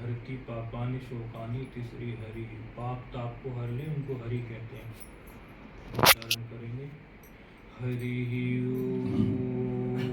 हरति पापानि शोकानि तीसरी हरि। पाप ताप को हर ले, उनको हरि कहते हैं। उच्चारण करेंगे हरि ओम।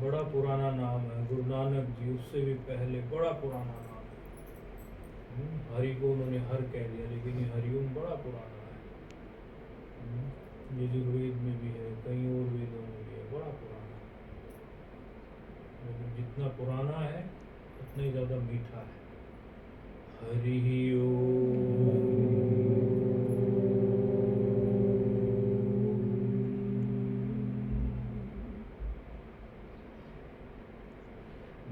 बड़ा पुराना नाम है, गुरु नानक जी उससे भी पहले बड़ा पुराना नाम है। हरि को उन्होंने हर कह दिया, लेकिन ये हरिओम बड़ा पुराना है। यजुर्वेद में भी है, कई और वेदों में भी है, बड़ा पुराना है। लेकिन जितना पुराना है उतना ही ज्यादा मीठा है। हरि ओम।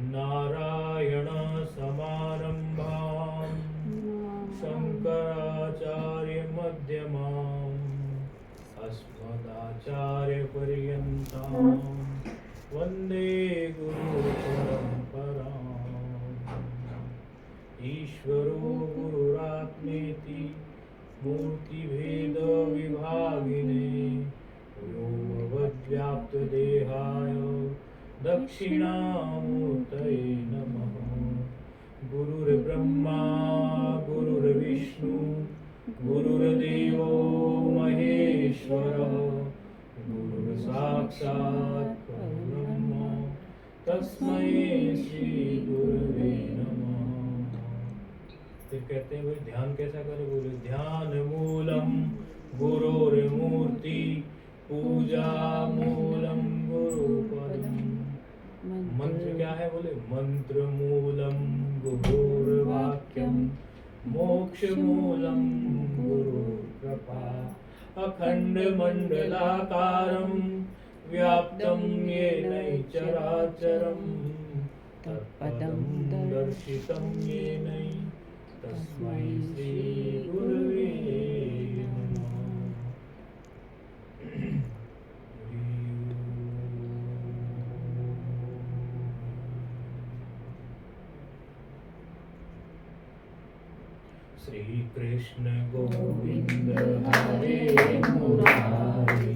नारायण समारंभां शंकराचार्य मध्यमां अस्मदाचार्य पर्यन्तां वंदे गुरु परंपरां। ईश्वरो गुरुरात्मेति मूर्तिभेद विभागिने व्योमवद्व्याप्त देहाय दक्षिणामूर्तये नमः। गुरुर्ब्रह्मा गुरुर्विष्णु गुरुर्देवो महेश्वरः गुरुर्साक्षात् परब्रह्म तस्मै श्री गुरुवे नमः। फिर कहते हैं भाई ध्यान कैसा करें? बोले ध्यान मूलम गुरोर्मूर्ति पूजा मूलम गुरुपदम। मंत्र क्या है? बोले मंत्र मूलम गुरुर्वाक्यम मोक्ष मूलम गुरु कृपा। अखंड मंडलाकारं व्याप्तं येन चराचरं तत्पदं दर्शितं येन तस्मै श्री गुरुवे नमः। श्री कृष्ण गोविंद हरे मुरारी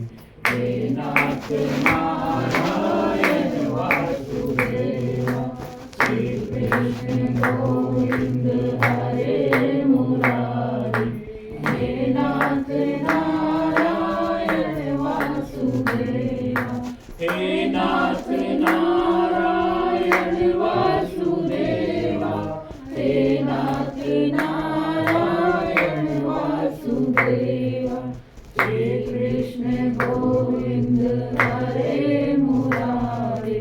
हे नाथ नारायण वासुदेव। श्री कृष्ण गोविंद हरे मुरारी हे नाथ नारायण वासुदेव। हे नाथ नारायण वासुदेव। हे नाथ नारायण वासुदेव। श्री कृष्ण गोविंद हरे मुरारी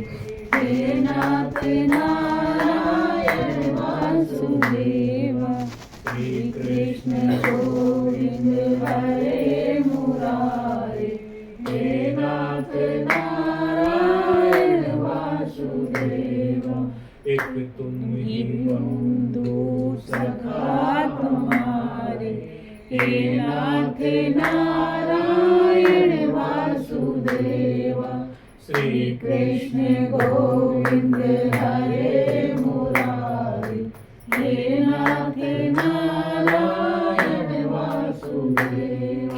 हे नाथ नारायण वासुदेव। श्री कृष्ण गोविंद हरे मुरारी हे नाथ नारायण वासुदेव। एक तुम ही बंधु सखा तुम्हारे हे नाथ नारायण वासुदेव। श्री कृष्ण गोविंद हरे मुरारी हे नाथ नारायण वासुदेव।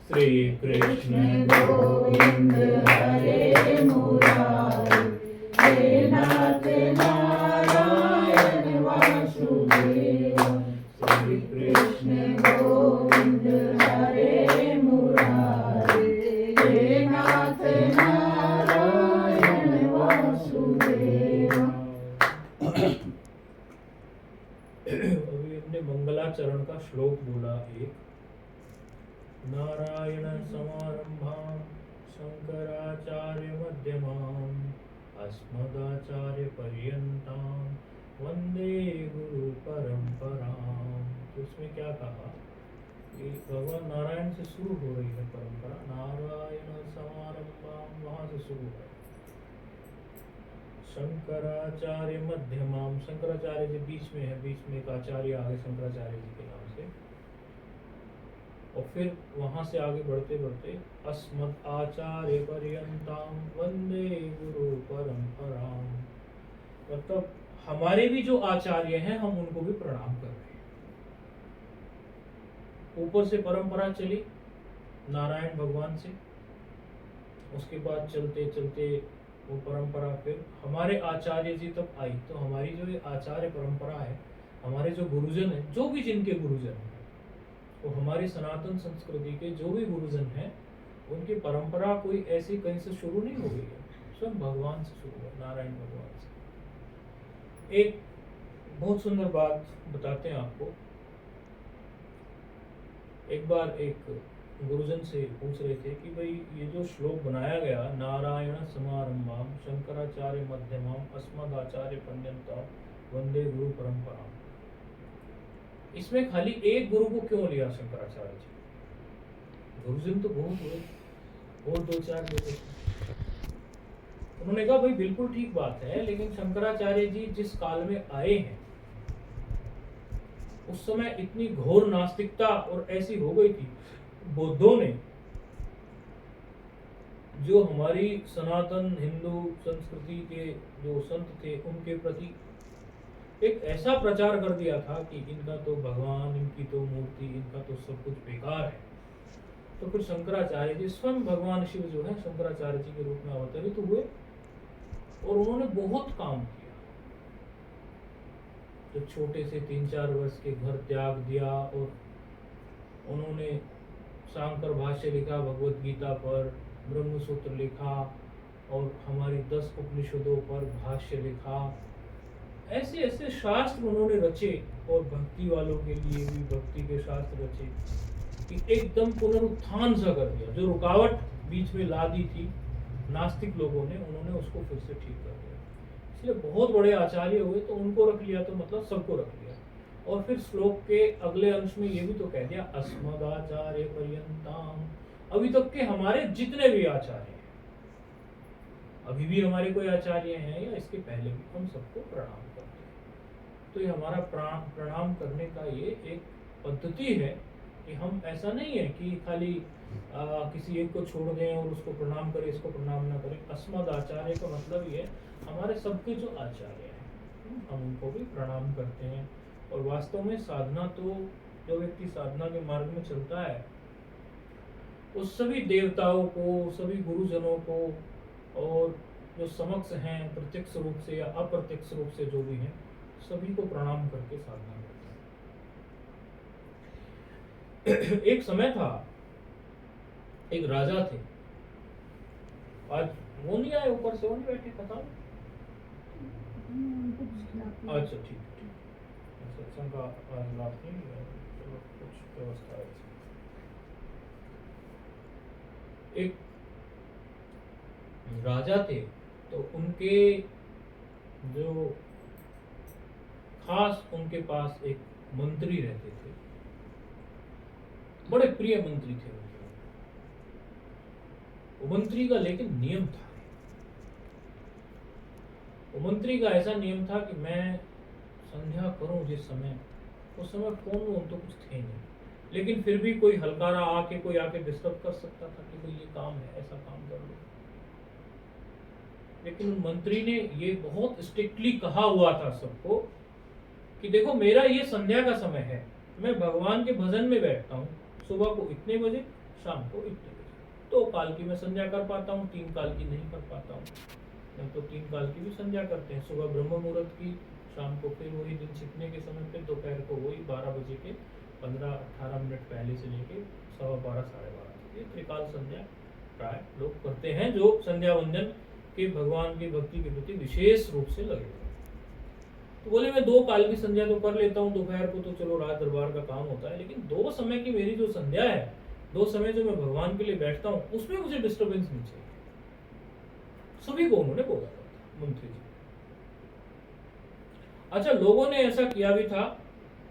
श्री कृष्ण गोविंद हरे मुरारी हे नाथ नारायण वासुदेव। श्री कृष्ण गोविंद हरे मुरारी हे नाथ नारायण वासुदेव। अभी हमने मंगलाचरण का श्लोक बोला एक। नारायण समारंभां शंकराचार्य मध्यमां अस्मदाचार्य पर्यन्तां वंदे गुरु परंपरां। तो इसमें क्या कहा कि भगवान नारायण से शुरू हो रही है परंपरा। नारायण समारंभां वहां से शुरू है। शंकराचार्य मध्यमाम, शंकराचार्य के बीच में है, बीच में एक आचार्य आगे शंकराचार्य जी के नाम से। और फिर वहां से आगे बढ़ते बढ़ते अस्मत् आचार्य पर्यंताम वंदे गुरु परंपराम, मतलब हमारे भी जो आचार्य हैं हम उनको भी प्रणाम कर रहे हैं। ऊपर से परंपरा चली नारायण भगवान से, उसके बाद चलते चलते वो परंपरा फिर हमारे आचार्य जी तक आई। तो हमारी जो ये आचार्य परंपरा है, हमारे जो गुरुजन है, जो भी जिनके गुरुजन हैं, वो हमारी सनातन संस्कृति के जो भी गुरुजन हैं, उनकी परंपरा कोई ऐसी कहीं से शुरू नहीं हो गई है, स्वयं भगवान से शुरू है, नारायण भगवान से। एक बहुत सुंदर बात बताते हैं आपको। एक बार एक गुरुजन से पूछ रहे थे कि भाई ये जो श्लोक बनाया गया, नारायण समारंभाम शंकराचार्य मध्यमाम अस्मदाचार्य पर्यंताम वंदे गुरु परंपरा, इसमें खाली एक गुरु को क्यों लिया शंकराचार्य जी? गुरुजन तो बहुत हुए और दो चार लोग। उन्होंने कहा भाई बिल्कुल ठीक बात है, लेकिन शंकराचार्य जी जिस काल में आए हैं उस समय इतनी घोर नास्तिकता और ऐसी हो गई थी, बौद्धों ने जो हमारी सनातन हिंदू संस्कृति के जो संत थे उनके प्रति एक ऐसा प्रचार कर दिया था कि इनका तो भगवान, इनकी तो मूर्ति, इनका तो सब कुछ बेकार है। तो फिर शंकराचार्य जी, स्वयं भगवान शिव जो है शंकराचार्य जी के रूप में अवतरित हुए और उन्होंने बहुत काम किया। तो छोटे से 3-4 वर्ष के घर त्याग दिया और उन्होंने शांकर भाष्य लिखा भगवत गीता पर, ब्रह्म सूत्र लिखा और हमारी 10 उपनिषदों पर भाष्य लिखा। ऐसे ऐसे शास्त्र उन्होंने रचे और भक्ति वालों के लिए भी भक्ति के शास्त्र रचे कि एकदम पुनरुत्थान सा कर दिया। जो रुकावट बीच में ला दी थी नास्तिक लोगों ने, उन्होंने उसको फिर से ठीक कर दिया। इसलिए बहुत बड़े आचार्य हुए, तो उनको रख लिया तो मतलब सबको रख लिया। और फिर श्लोक के अगले अंश में ये भी तो कह दिया अस्मदाचार्य पर्यंताम, अभी तक के हमारे जितने भी आचार्य हैं, अभी भी हमारे कोई आचार्य हैं या इसके पहले भी, हम सबको प्रणाम करते हैं। तो ये हमारा प्रणाम करने का ये एक पद्धति है कि हम ऐसा नहीं है कि खाली किसी एक को छोड़ दें और उसको प्रणाम करें, इसको प्रणाम ना करें। अस्मद आचार्य का मतलब ये हमारे सबके जो आचार्य हैं हम उनको भी प्रणाम करते हैं। और वास्तव में साधना तो जो व्यक्ति साधना के मार्ग में चलता है उस सभी देवताओं को, सभी गुरुजनों को और जो समक्ष हैं प्रत्यक्ष रूप से या अप्रत्यक्ष रूप से जो भी हैं, सभी को प्रणाम करके साधना करते हैं। एक समय था, एक राजा थे, आज वो नहीं आए, ऊपर से वो नहीं बैठे कथा। अच्छा ठीक ठीक, सत्संग का लाभ नहीं, चलो कुछ व्यवस्था है। एक राजा थे, तो उनके जो खास उनके पास एक मंत्री रहते थे, बड़े प्रिय मंत्री थे उनके। वो मंत्री का लेकिन नियम था, वो मंत्री का ऐसा नियम था कि मैं संध्या करूं जिस समय, उस समय फोन तो कुछ थे नहीं, लेकिन फिर भी कोई हलकारा आके कोई आके डिस्टर्ब कर सकता था कि भाई ये काम है, ऐसा काम कर लो। लेकिन मंत्री ने ये बहुत स्ट्रिक्टली कहा हुआ था सबको कि देखो मेरा ये संध्या का समय है, मैं भगवान के भजन में बैठता हूँ, सुबह को इतने बजे, शाम को इतने बजे। 2 काल की मैं संध्या कर पाता हूँ, 3 काल की नहीं कर पाता हूँ। हम तो 3 काल की भी संध्या करते हैं, सुबह ब्रह्म मुहूर्त की, शाम को फिर वही दिन छिपने के समय पे, दोपहर को वही 12 बजे के 15-18 मिनट पहले से लेके 12:15 साढ़े 12 ये त्रिकाल संध्या प्राय लोग करते हैं, जो संध्या वंदन के भगवान की भक्ति के प्रति विशेष रूप से लगे हुए। तो बोले मैं 2 काल की संध्या तो कर लेता हूँ, दोपहर को तो चलो राज दरबार का काम होता है, लेकिन 2 समय की मेरी जो संध्या है, 2 समय जो मैं भगवान के लिए बैठता हूँ, उसमें मुझे डिस्टर्बेंस नहीं चाहिए। सभी को उन्होंने बोला था मंत्री जी। अच्छा, लोगों ने ऐसा किया भी था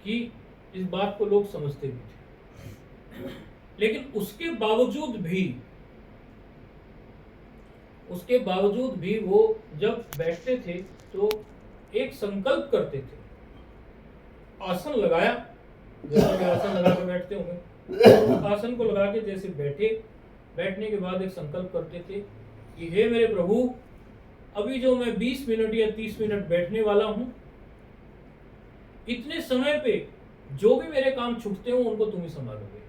कि इस बात को लोग समझते भी थे, लेकिन उसके बावजूद भी वो जब बैठते थे तो एक संकल्प करते थे। आसन लगाया, जैसे आसन लगा कर बैठते होंगे, आसन को लगा के जैसे बैठे, बैठने के बाद एक संकल्प करते थे कि हे मेरे प्रभु, अभी जो मैं 20 मिनट या 30 मिनट बैठने वाला हूं, इतने समय पे जो भी मेरे काम छूटते हो उनको तुम ही संभालोगे,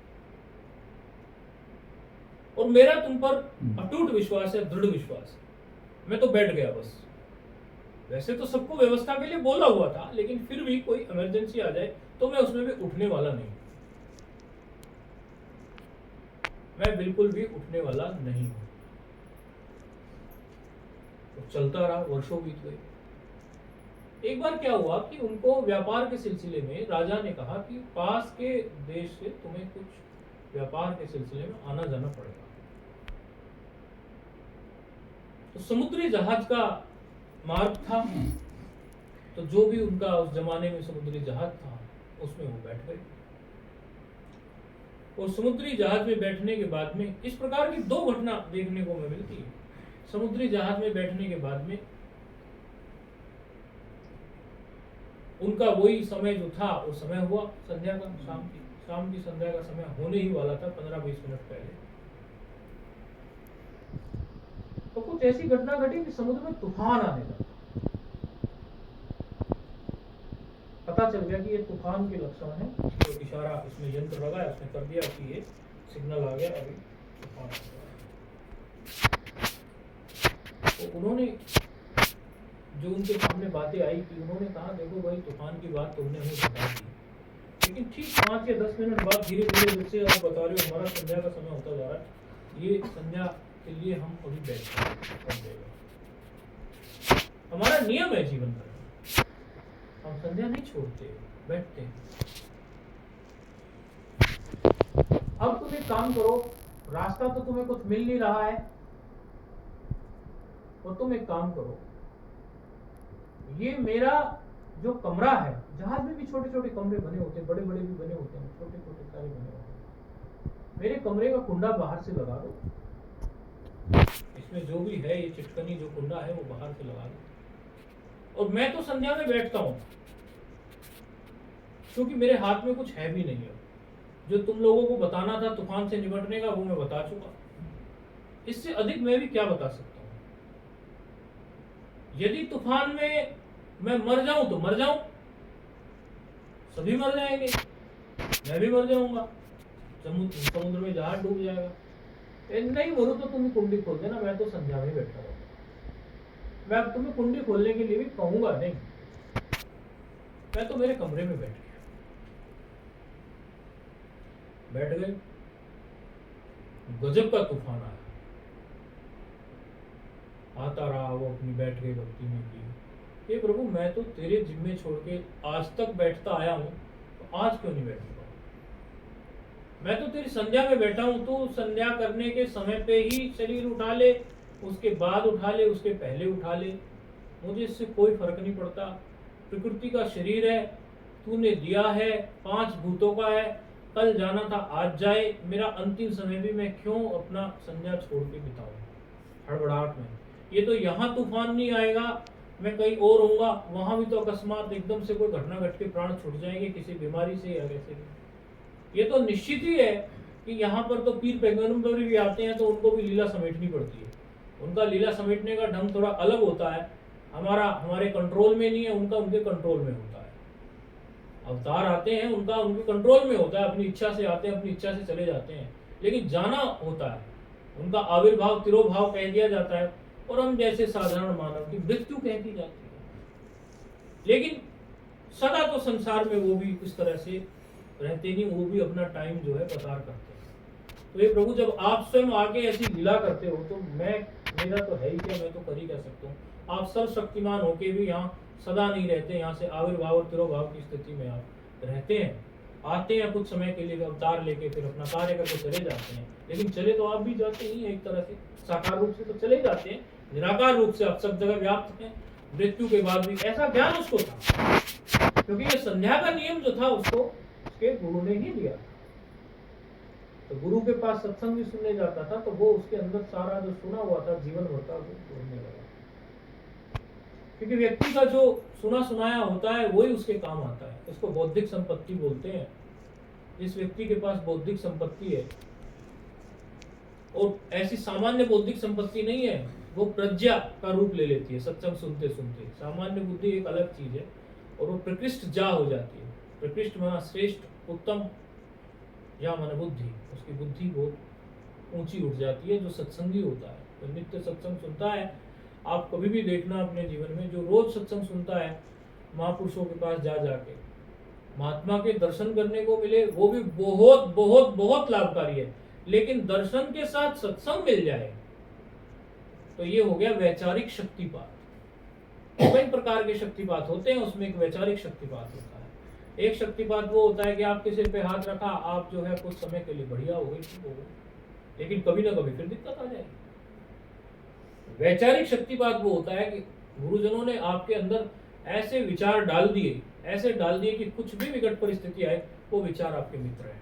और मेरा तुम पर अटूट विश्वास है, दृढ़ विश्वास है। मैं तो बैठ गया बस। वैसे तो सबको व्यवस्था के लिए बोला हुआ था, लेकिन फिर भी कोई इमरजेंसी आ जाए तो मैं उसमें भी उठने वाला नहीं, मैं बिल्कुल भी उठने वाला नहीं हूं। तो चलता रहा, वर्षों बीत गए। एक बार क्या हुआ कि उनको व्यापार के सिलसिले में राजा ने कहा कि पास के देश से तुम्हें कुछ व्यापार के सिलसिले में आना जाना पड़ेगा। तो समुद्री जहाज का मार्ग था, तो जो भी उनका उस जमाने में समुद्री जहाज था उसमें वो बैठ गए। और समुद्री जहाज में बैठने के बाद में इस प्रकार की दो घटना देखने को मिलती है। समुद्री जहाज में बैठने के बाद में उनका वही समय जो था वो समय हुआ संध्या का, शाम की संध्या का समय होने ही वाला था 15-20 मिनट पहले। तो कुछ ऐसी घटना घटी कि समुद्र में तूफान आने लगा। पता चल गया कि ये तूफान के लक्षण है, तो इशारा इसमें यंत्र लगा है, उसने कर दिया कि ये सिग्नल आ गया, अभी तूफान आ गया। तो उन्होंने जो उनके सामने बातें आई कि उन्होंने कहा देखो भाई, तूफान की बात तुमने हमें बता दी, लेकिन ठीक 5 या 10 मिनट बाद धीरे धीरे जैसे आप बता रहे हो हमारा संध्या का समय होता जा रहा है, ये संध्या के लिए हम अभी बैठे, हमारा नियम है जीवन का, हम संध्या नहीं छोड़ते, बैठते हैं। अब तुम एक काम करो, रास्ता तो तुम्हें कुछ मिल नहीं रहा है, और तुम एक काम करो, ये मेरा जो कमरा है, जहाज में भी छोटे छोटे कमरे बने होते हैं, बड़े बड़े भी बने होते हैं, छोटे छोटे सारे बने होते हैं, मेरे कमरे का कुंडा बाहर से लगा दो, इसमें जो भी है ये चिटकनी जो कुंडा है वो बाहर से लगा दो, और मैं तो संध्या में बैठता हूं, क्योंकि मेरे हाथ में कुछ है भी नहीं है। जो तुम लोगों को बताना था तूफान से निपटने का वो मैं बता चुका, इससे अधिक मैं भी क्या बता सकता हूं। यदि तूफान में मैं मर जाऊं तो मर जाऊं, सभी मर जाएंगे, मैं भी मर जाऊंगा, समुद्र में जहाज डूब जाएगा। नहीं मरू तो तुम कुंडी खोल देना, मैं तो संध्या में बैठा रहूंगा, मैं अब तुम्हें कुंडी खोलने के लिए भी कहूंगा नहीं, मैं तो मेरे कमरे में बैठ गए। गजब का तूफान आया, आता रहा, वो अपनी बैठ गई, भक्ति में की, हे प्रभु मैं तो तेरे जिम्मे छोड़ के आज तक बैठता आया हूं, तो आज क्यों नहीं बैठ पाऊं? मैं तो तेरी संध्या में बैठा हूं, तो संध्या करने के समय पे ही शरीर उठा ले, उसके बाद उठा ले, उसके पहले उठा ले, मुझे इससे कोई फर्क नहीं पड़ता। प्रकृति का शरीर है, तूने दिया है, 5 भूतों का है, कल जाना था आज जाए, मेरा अंतिम समय भी मैं क्यों अपना संध्या छोड़ के बिताऊं हड़बड़ाहट में। ये तो यहाँ तूफान नहीं आएगा, मैं कहीं और होऊंगा, वहां भी तो अकस्मात एकदम से कोई घटना घट के प्राण छूट जाएंगे किसी बीमारी से या कैसे भी। ये तो निश्चित ही है कि यहाँ पर तो पीर पैगंबर भी आते हैं तो उनको भी लीला समेटनी पड़ती है, उनका लीला समेटने का ढंग थोड़ा अलग होता है, हमारे कंट्रोल में नहीं है, उनका उनके कंट्रोल में होता है। अवतार आते हैं, उनका उनके कंट्रोल में होता है, अपनी इच्छा से आते हैं, अपनी इच्छा से चले जाते हैं, लेकिन जाना होता है, उनका आविर्भाव तिरोभाव कह दिया जाता है, और हम जैसे साधारण मानव की मृत्यु कह दी जाती है। लेकिन सदा तो संसार में वो भी इस तरह से रहते नहीं, वो भी अपना टाइम जो है पसार करते हैं। तो ये प्रभु जब आप स्वयं आके ऐसी लीला करते हो तो मेरा तो है ही क्या, मैं तो कर ही कह सकता हूँ। आप सर्वशक्तिमान होके भी यहाँ सदा नहीं रहते, यहाँ से आविर्भाव और तिरोभाव की स्थिति में आप रहते हैं, आते हैं कुछ समय के लिए अवतार लेके, फिर अपना कार्य करके चले जाते हैं। लेकिन चले तो आप भी जाते ही एक तरह से, साकार रूप से तो चले जाते हैं, निराकार रूप से आप सब जगह व्याप्त हैं, मृत्यु के बाद भी। ऐसा ज्ञान उसको था, क्योंकि ये संध्या का नियम जो था उसको उसके गुरु ने ही दिया। तो गुरु के पास सत्संग भी सुनने जाता था, तो वो उसके अंदर सारा जो सुना हुआ था जीवन भर का वो जोड़ने लगा, क्योंकि व्यक्ति का जो सुना सुनाया होता है वही उसके काम आता है, उसको बौद्धिक संपत्ति बोलते हैं। जिस व्यक्ति के पास बौद्धिक संपत्ति है, और ऐसी सामान्य बौद्धिक संपत्ति नहीं है, वो प्रज्ञा का रूप ले लेती है सत्संग सुनते सुनते। सामान्य बुद्धि एक अलग चीज है, और वो प्रकृष्ट जा हो जाती है। प्रकृष्ट माना श्रेष्ठ, उत्तम, या माना बुद्धि, उसकी बुद्धि बहुत ऊंची उठ जाती है जो सत्संगी होता है, जो नित्य सत्संग सुनता है। आप कभी भी देखना अपने जीवन में, जो रोज सत्संग सुनता है, महापुरुषों के पास जा जाके महात्मा के दर्शन करने को मिले, वो भी बहुत बहुत बहुत लाभकारी है। लेकिन दर्शन के साथ सत्संग मिल जाए तो ये हो गया वैचारिक शक्तिपात। कई प्रकार के शक्तिपात होते हैं, उसमें एक वैचारिक शक्तिपात होता है। एक शक्तिपात वो होता है कि आपके सिर पे हाथ रखा, आप जो है कुछ समय के लिए बढ़िया हो गए, ठीक हो गए, लेकिन कभी ना कभी फिर दिक्कत आ जाएगी। वैचारिक शक्तिपात वो होता है कि गुरुजनों ने आपके अंदर ऐसे विचार डाल दिए, ऐसे डाल दिए कि कुछ भी विकट परिस्थिति आए, वो विचार आपके मित्र है,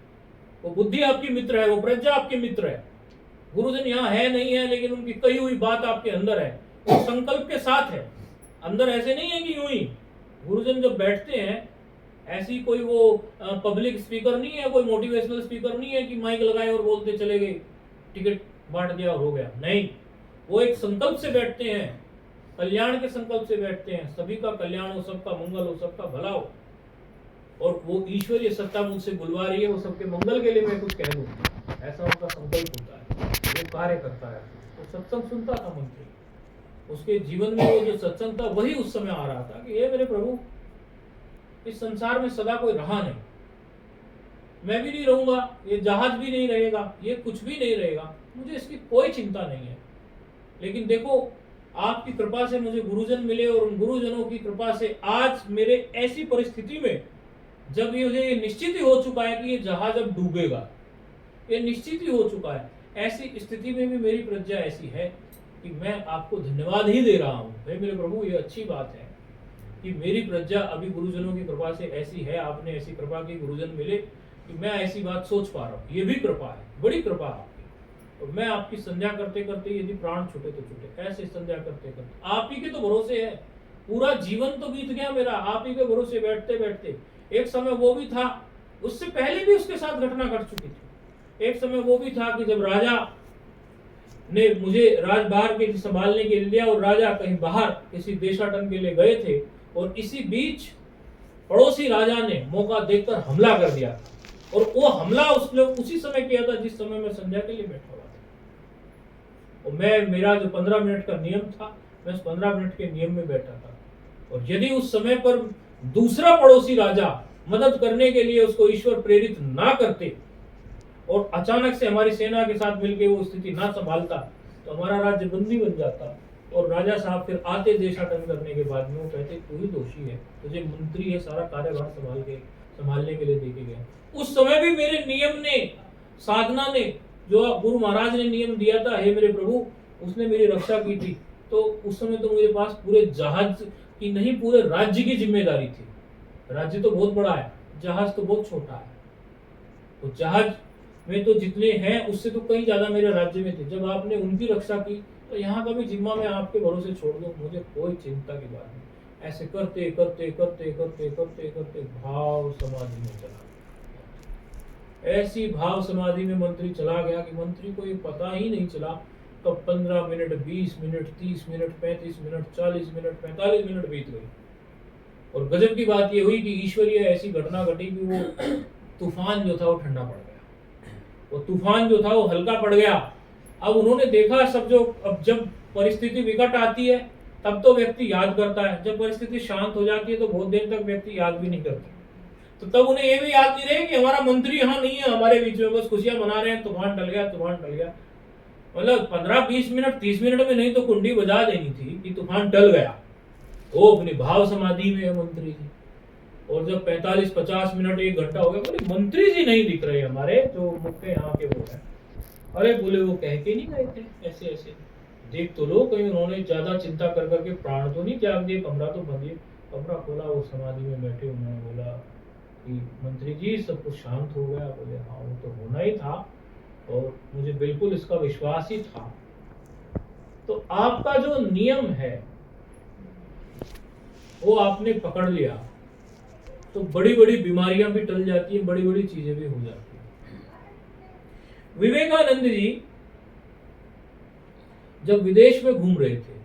वो बुद्धि आपकी मित्र है, वो प्रज्ञा आपके मित्र है। गुरुजन यहाँ है नहीं है, लेकिन उनकी कही हुई बात आपके अंदर है, वो संकल्प के साथ है अंदर। ऐसे नहीं है कि यूं ही गुरुजन जब बैठते हैं, ऐसी कोई वो पब्लिक स्पीकर नहीं है, कोई मोटिवेशनल स्पीकर नहीं है कि माइक लगाए और बोलते चले गए, टिकट बांट दिया और हो गया। नहीं, वो एक संकल्प से बैठते हैं, कल्याण के संकल्प से बैठते हैं, सभी का कल्याण हो, सबका मंगल हो, सबका भला हो, और वो ईश्वरीय सत्ता मुझसे बुलवा रही है, वो सबके मंगल के लिए मैं कुछ कह दूं, ऐसा उनका संकल्प होता है, वो कार्य करता है। तो सत्संग सुनता था मंत्री, उसके जीवन में वो जो सत्संग था वही उस समय आ रहा था कि हे मेरे प्रभु, इस संसार में सदा कोई रहा नहीं, मैं भी नहीं रहूंगा, ये जहाज भी नहीं रहेगा, ये कुछ भी नहीं रहेगा, मुझे इसकी कोई चिंता नहीं है। लेकिन देखो, आपकी कृपा से मुझे गुरुजन मिले, और उन गुरुजनों की कृपा से आज मेरे ऐसी परिस्थिति में, जब ये निश्चित ही हो चुका है कि ये जहाज अब डूबेगा, ये निश्चित ही हो चुका है, ऐसी स्थिति में भी मेरी प्रज्ञा ऐसी है कि मैं आपको धन्यवाद ही दे रहा हूँ। हे मेरे प्रभु, ये अच्छी बात है कि मेरी प्रज्ञा अभी गुरुजनों की कृपा से ऐसी है, आपने ऐसी कृपा की, गुरुजन मिले कि मैं ऐसी बात सोच पा रहा हूँ। ये भी कृपा है, बड़ी कृपा है आपकी। और मैं आपकी संध्या करते करते, यदि प्राण छूटे तो छूटे, ऐसे संध्या करते करते आप ही के तो भरोसे है, पूरा जीवन तो बीत गया मेरा आप ही के भरोसे बैठते बैठते। एक समय वो भी था, उससे पहले भी उसके साथ घटना घट चुकी थी। एक समय वो भी था कि जब राजा ने मुझे राजभार के संभालने के लिए लिया, और राजा कहीं बाहर किसी देशाटन के लिए गए थे, और इसी बीच पड़ोसी राजा ने मौका देखकर हमला कर दिया, और वो हमला उसने उसी समय किया था जिस समय मैं संध्या के लिए बैठा हुआ था। और मेरा जो 15 मिनट का नियम था, मैं उस 15 मिनट के नियम में बैठा था। और यदि उस समय पर दूसरा पड़ोसी राजा मदद करने के लिए उसको ईश्वर प्रेरित ना करते, और अचानक से हमारी सेना के साथ मिलकर वो स्थिति ना संभालता, तो हमारा राज्य बंदी बन जाता। और राजा साहब फिर आते देशाटन करने के बाद में वो कहते, तू ही दोषी है, तुझे मंत्री है, सारा कार्यभार संभालने के लिए देके गया। उस समय भी मेरे नियम ने, साधना ने, जो गुरु महाराज ने नियम दिया था, हे मेरे प्रभु, उसने मेरी रक्षा की थी। तो उस समय तो मेरे पास पूरे जहाज की नहीं, पूरे राज्य की जिम्मेदारी थी। राज्य तो बहुत बड़ा है, जहाज तो बहुत छोटा है। तो जहाज में तो जितने हैं उससे तो कहीं ज्यादा मेरे राज्य में थे। जब आपने उनकी रक्षा की, तो यहाँ का भी जिम्मा मैं आपके भरोसे छोड़ दूं, मुझे कोई चिंता की बात नहीं। ऐसे करते करते करते करते करते करते भाव समाधि में चला, ऐसी भाव समाधि में मंत्री चला गया कि मंत्री को ये पता ही नहीं चला कब 15 minute, 20 minute, 30 minute, 35 minute, 40 minute, 45 minute बीत गई। और गजब की बात ये हुई कि ईश्वरीय ऐसी घटना घटी कि वो तूफान जो था वो ठंडा पड़ गया, वो तूफान जो था वो हल्का पड़ गया। अब उन्होंने देखा सब जो, अब जब परिस्थिति विकट आती है तब तो व्यक्ति याद करता है, जब परिस्थिति शांत हो जाती है तो बहुत देर तक व्यक्ति याद भी नहीं करता। तो तब उन्हें ये भी याद नहीं रहे कि हमारा मंत्री यहाँ नहीं है, हमारे बीच में बस खुशियां मना रहे हैं, तूफान टल गया, तूफान टल गया। मतलब 15-20 मिनट, 30 मिनट में नहीं तो कुंडी बजा देनी थी कि तूफान टल गया। वो अपनी भाव समाधि में है मंत्री जी। और जब 45-50 मिनट, 1 घंटा हो गया, बोले मंत्री जी नहीं दिख रहे हमारे, जो मुख्य यहाँ के वो है। अरे बोले वो कह के नहीं गए थे ऐसे ऐसे, देख तो लो कहीं उन्होंने ज्यादा चिंता कर करके प्राण तो नहीं त्याग दिए, कमरा तो बंद दिए। कमरा खोला, वो समाधि में बैठे, उन्होंने बोला कि मंत्री जी सब कुछ शांत हो गया। बोले हाँ वो तो होना ही था, और मुझे बिल्कुल इसका विश्वास ही था। तो आपका जो नियम है वो आपने पकड़ लिया, तो बड़ी बड़ी बीमारियां भी टल जाती हैं, बड़ी बड़ी चीजें भी हो जाती हैं। विवेकानंद जी जब विदेश में घूम रहे थे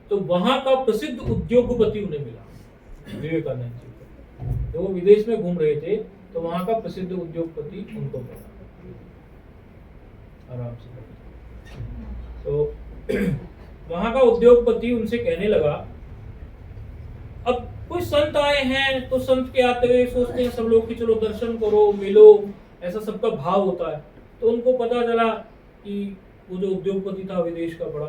तो वहां का प्रसिद्ध उद्योगपति उन्हें मिला। विवेकानंद जी को जब वो विदेश में घूम रहे थे तो वहां का प्रसिद्ध उद्योगपति उनको मिला। आराम से तो वहां का उद्योगपति उनसे कहने लगा, अब कोई संत आए हैं तो संत के आते हुए सोचते हैं सब लोग कि चलो दर्शन करो, मिलो, ऐसा सबका भाव होता है। तो उनको पता चला कि वो जो उद्योगपति था विदेश का बड़ा,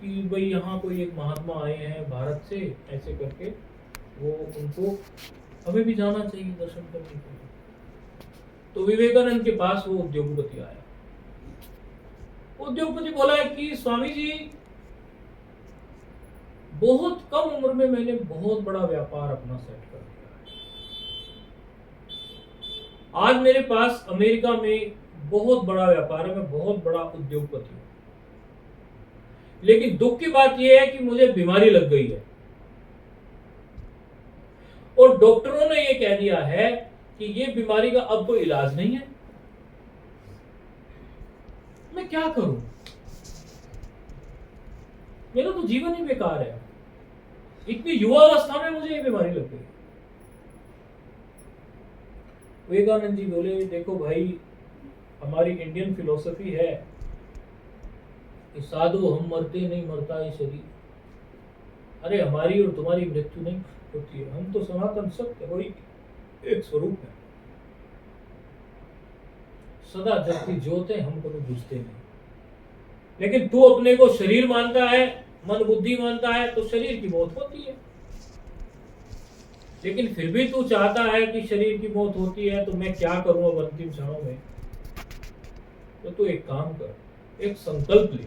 कि भाई यहाँ कोई एक महात्मा आए हैं भारत से, ऐसे करके वो उनको हमें भी जाना चाहिए दर्शन करने के लिए। तो विवेकानंद के पास वो उद्योगपति आया। उद्योगपति बोला है कि स्वामी जी, बहुत कम उम्र में मैंने बहुत बड़ा व्यापार अपना सेट कर दिया है। आज मेरे पास अमेरिका में बहुत बड़ा व्यापार है, मैं बहुत बड़ा उद्योगपति हूं। लेकिन दुख की बात यह है कि मुझे बीमारी लग गई है और डॉक्टरों ने यह कह दिया है कि ये बीमारी का अब कोई इलाज नहीं है। मैं क्या करूं? मेरा तो जीवन ही बेकार है। इतनी युवा अवस्था में मुझे ये बीमारी लग गई। विवेकानंद जी बोले, देखो भाई, हमारी इंडियन फिलॉसफी है कि साधु हम मरते नहीं, मरता है शरीर। अरे हमारी और तुम्हारी मृत्यु नहीं होती है, हम तो सनातन सत्य वही एक स्वरूप है, सदा जगती ज्योत है, हम कभी बुझते नहीं। लेकिन तू अपने को शरीर मानता है, मन बुद्धि मानता है, तो शरीर की मौत होती है। लेकिन फिर भी तू चाहता है कि शरीर की मौत होती है, तो मैं क्या करूं अब अंतिम क्षणों में? तो तू एक काम कर, एक संकल्प ले।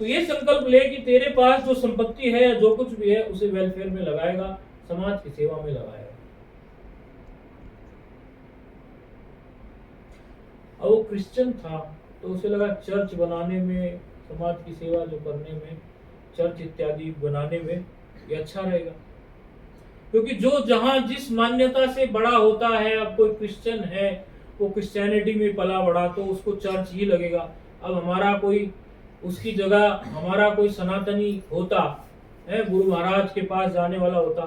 तो ये संकल्प ले कि तेरे पास जो संपत्ति है या जो कुछ भी है उसे वेलफेयर में लगाएगा, समाज की सेवा में लगाएगा। अब वो क्रिश्चियन था तो उसे लगा चर्च बनाने में, समाज की सेवा जो करने में, चर्च इत्यादि बनाने में ये अच्छा रहेगा। क्योंकि जो जहां जिस मान्यता से बड़ा होता है, अब कोई क्रिश्चियन है, वो क्रिश्चियनिटी में पला बड़ा, तो उसको चर्च ही लगेगा। अब हमारा कोई उसकी जगह हमारा कोई सनातनी होता है, गुरु महाराज के पास जाने वाला होता,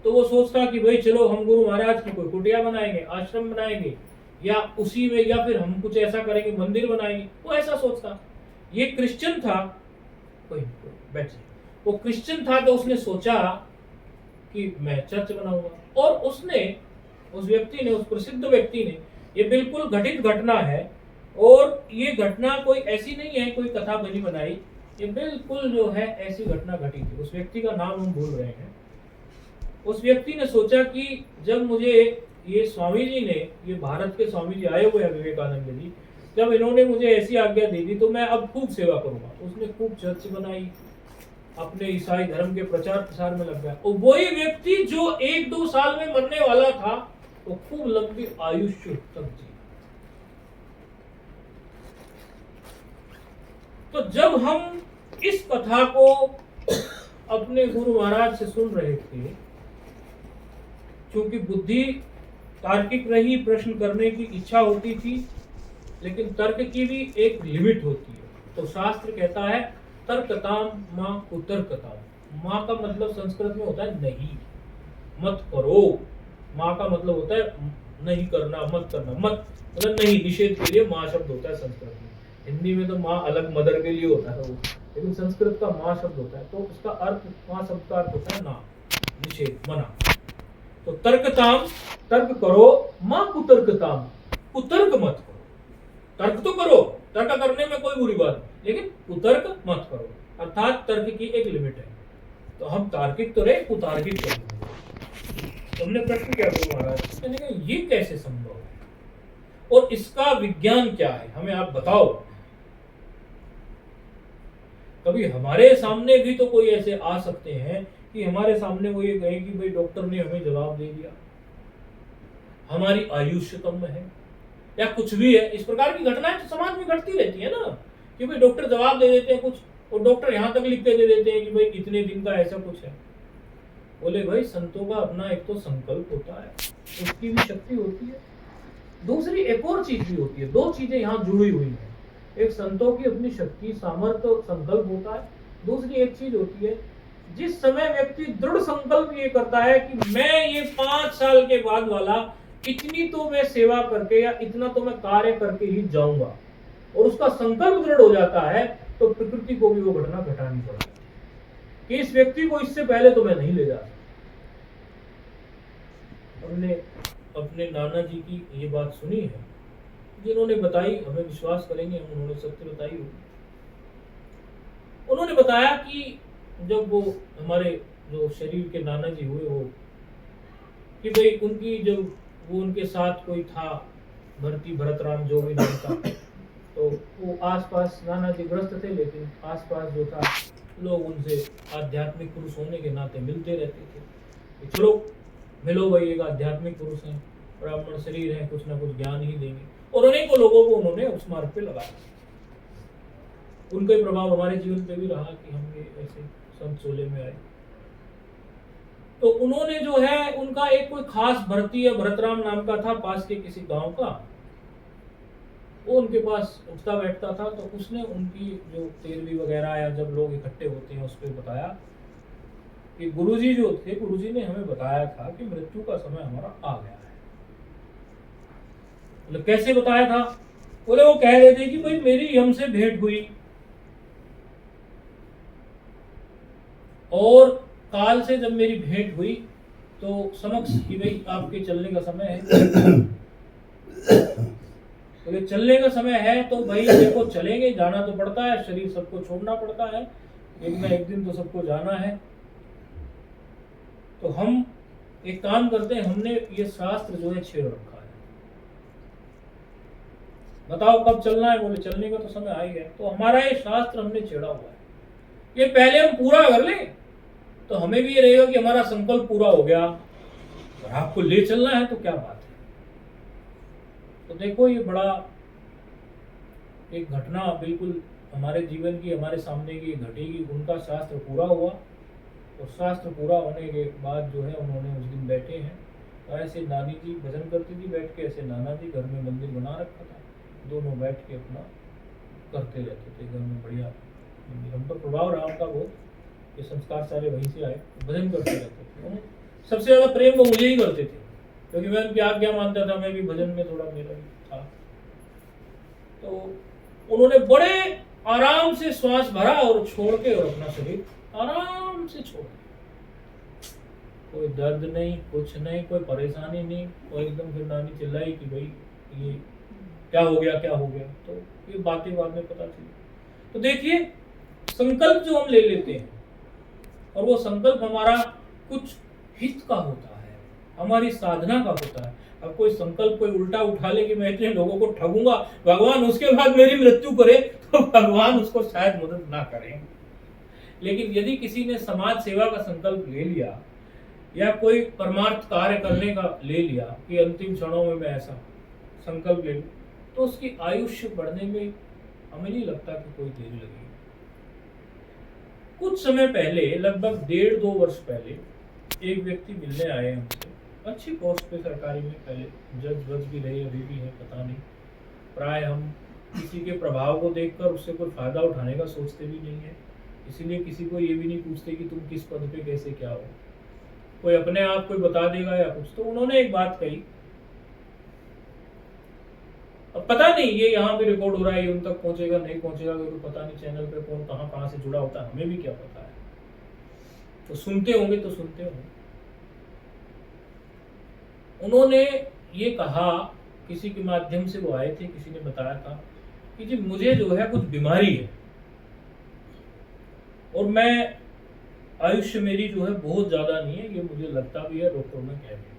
तो वो सोचता कि भाई चलो हम गुरु महाराज की कोई कुटिया बनाएंगे, आश्रम बनाएंगे, या उसी में, या फिर हम कुछ ऐसा करेंगे, मंदिर बनाएंगे। वो ऐसा सोचता। ये क्रिश्चियन था, कोई बैठे, वो क्रिश्चियन था तो उसने सोचा कि मैं चर्च बनाऊंगा। और उसने, उस व्यक्ति ने, उस प्रसिद्ध व्यक्ति ने, ये बिल्कुल घटित घटना है और ये घटना कोई ऐसी नहीं है कोई कथा बनी बनाई, ये बिल्कुल जो है ऐसी घटना घटी थी। उस व्यक्ति का नाम हम भूल रहे हैं। उस व्यक्ति ने सोचा कि जब मुझे ये स्वामी जी ने, ये भारत के स्वामी जी आए हुए हैं विवेकानंद जी, जब इन्होंने मुझे ऐसी आज्ञा दे दी तो मैं अब खूब सेवा करूंगा। उसने खूब चर्च बनाई, अपने ईसाई धर्म के प्रचार प्रसार में लग गया। और वही व्यक्ति जो 1-2 साल में मरने वाला था, वो खूब लंबी आयुष्य तक जी। तो जब हम इस कथा को अपने गुरु महाराज से सुन रहे थे, क्योंकि बुद्धि तार्किक रही, प्रश्न करने की इच्छा होती थी, लेकिन तर्क की भी एक लिमिट होती है। तो शास्त्र कहता है तर्कताम मां कुतर्कताम। मां का मतलब संस्कृत में होता है नहीं, मत करो। मां का मतलब होता है नहीं करना, मत करना। मत मतलब नहीं, निषेध के लिए मां शब्द होता है संस्कृत में। हिंदी में तो मां अलग मदर के लिए होता है वो, लेकिन संस्कृत का मां शब्द होता है। तो उसका अर्थ, मां शब्द का अर्थ होता है ना, निषेध, मना। तो तर्कताम, तर्क करो, मां कुतर्कताम, कुतर्क मत करो। तर्क तो करो, तर्क करने में कोई बुरी बात नहीं, लेकिन कुतर्क मत करो। अर्थात तर्क की एक लिमिट है। तो हम तार्किक तो रहे, कुतार्किक तो हमने प्रश्न किया गुरु महाराज, मैंने कहा ये कैसे संभव है और इसका विज्ञान क्या है, हमें आप बताओ। कभी हमारे सामने भी तो कोई ऐसे आ सकते हैं कि हमारे सामने वो ये कहे कि भाई डॉक्टर ने हमें जवाब दे दिया, हमारी आयुष्य कम है, या कुछ भी है। इस प्रकार की घटनाएं तो समाज में घटती रहती है ना, कि भाई डॉक्टर जवाब दे देते हैं कुछ, और डॉक्टर यहां तक लिख के दे देते हैं कि भाई इतने दिन का ऐसा कुछ है। बोले भाई संतों का अपना एक तो संकल्प होता है, उसकी भी शक्ति होती है, दूसरी एक और चीज भी होती है। दो चीजें यहाँ जुड़ी हुई हैं। एक संतों की अपनी शक्ति, सामर्थ्य, संकल्प होता है। दूसरी एक चीज होती है, जिस समय व्यक्ति दृढ़ संकल्प ये करता है कि मैं ये 5 साल के बाद वाला इतनी तो मैं सेवा करके या इतना तो मैं कार्य करके ही जाऊंगा, और उसका संकल्प दृढ़ हो जाता है, तो प्रकृति को भी वो घटना घटानी पड़ती है कि इस व्यक्ति को इससे पहले तो मैं नहीं ले जा सकता। हमने अपने नाना जी की ये बात सुनी है, जिन्होंने बताई, हमें विश्वास करेंगे हम, उन्होंने सत्य बताई होगी। उन्होंने बताया कि जब वो हमारे जो शरीर के नाना जी हुए हो, कि भाई उनकी जब वो उनके साथ कोई था, भरती भरतराम जो भी नाम था, तो वो आसपास नाना जी ग्रस्त थे, लेकिन आसपास जो था लोग उनसे आध्यात्मिक पुरुष होने के नाते मिलते रहते थे कि चलो मिलो भाई, एक आध्यात्मिक पुरुष हैं, ब्राह्मण शरीर है, कुछ ना कुछ ज्ञान ही देंगे, और उन्हीं को लोगों को उन्होंने उस मार्ग पे लगाया। उनका ही प्रभाव हमारे जीवन पे भी रहा कि हम ये ऐसे संत चोले में आए। तो उन्होंने जो है, उनका एक कोई खास भरती या भरतराम नाम का था, पास के किसी गांव का, वो उनके पास उठता बैठता था। तो उसने उनकी जो तेरवी वगैरह या जब लोग इकट्ठे होते हैं उस पर बताया कि गुरुजी जो थे, गुरुजी ने हमें बताया था कि मृत्यु का समय हमारा आ गया है। मतलब कैसे बताया था? बोले वो कह रहे थे कि भाई मेरी हमसे भेंट हुई, और काल से जब मेरी भेंट हुई तो समक्ष कि भाई आपके चलने का समय है। तो चलने का समय है तो भाई देखो चलेंगे, जाना तो पड़ता है, शरीर सबको छोड़ना पड़ता है, एक ना एक दिन तो सबको जाना है। तो हम एक काम करते हैं, हमने ये शास्त्र जो है छेड़ रखा है, बताओ कब चलना है? बोले चलने का तो समय आ ही गया। तो हमारा ये शास्त्र हमने छेड़ा हुआ है, ये पहले हम पूरा कर लें तो हमें भी ये रहेगा कि हमारा संकल्प पूरा हो गया। और आपको ले चलना है तो क्या बात है। तो देखो ये बड़ा एक घटना बिल्कुल हमारे जीवन की, हमारे सामने की घटेगी। उनका शास्त्र पूरा हुआ, और शास्त्र पूरा होने के बाद जो है उन्होंने उस दिन बैठे हैं, तो ऐसे नानी जी भजन करती थी बैठ के, ऐसे नाना जी घर में मंदिर बना रखा था, दोनों बैठ के अपना करते रहते थे घर में, बढ़िया मंदिर। हम पर प्रभाव रहा उनका बहुत, ये संस्कार सारे वहीं से आए, भजन करते रहते थे। सबसे ज्यादा प्रेम वो मुझे ही करते थे, क्योंकि मैं उनकी आज्ञा मानता था, मैं भी भजन में थोड़ा मेरा भी था। तो उन्होंने बड़े आराम से श्वास भरा और छोड़ के, और अपना शरीर आराम से छोड़ दिया। कोई दर्द नहीं, कुछ नहीं, कोई परेशानी नहीं। और एकदम फिर नानी चिल्लाई कि भाई ये क्या हो गया, क्या हो गया। तो ये बातें बाद में पता चली। तो देखिए संकल्प जो हम ले लेते हैं, और वो संकल्प हमारा कुछ हित का होता है, हमारी साधना का होता है। अब कोई संकल्प कोई उल्टा उठा ले कि मैं इतने लोगों को ठगूंगा, भगवान उसके बाद मेरी मृत्यु करे, तो भगवान उसको शायद मदद ना करें। लेकिन यदि किसी ने समाज सेवा का संकल्प ले लिया, या कोई परमार्थ कार्य करने का ले लिया कि अंतिम क्षणों में मैं ऐसा संकल्प ले लूं, तो उसकी आयुष्य बढ़ने में हमें नहीं लगता कि कोई देर लगेगी। कुछ समय पहले, लगभग 1.5-2 वर्ष पहले, एक व्यक्ति मिलने आए हमसे, अच्छी पोस्ट पे सरकारी में, पहले जज वज भी रहे, अभी भी है पता नहीं। प्राय हम किसी के प्रभाव को देखकर उससे कोई फायदा उठाने का सोचते भी नहीं है, इसीलिए किसी को ये भी नहीं पूछते कि तुम किस पद पे कैसे क्या हो। कोई अपने आप कोई बता देगा या कुछ। तो उन्होंने एक बात कही, अब पता नहीं ये यहाँ पे रिकॉर्ड हो रहा है, ये उन तक पहुंचेगा नहीं पहुंचेगा, क्योंकि पता नहीं चैनल पे कौन कहाँ से जुड़ा होता है, हमें भी क्या पता है। तो सुनते होंगे तो सुनते होंगे। उन्होंने ये कहा, किसी के माध्यम से वो आए थे, किसी ने बताया था कि जी मुझे जो है कुछ बीमारी है, और मैं आयुष्य मेरी जो है बहुत ज्यादा नहीं है, ये मुझे लगता भी है, डॉक्टर ने कह दिया।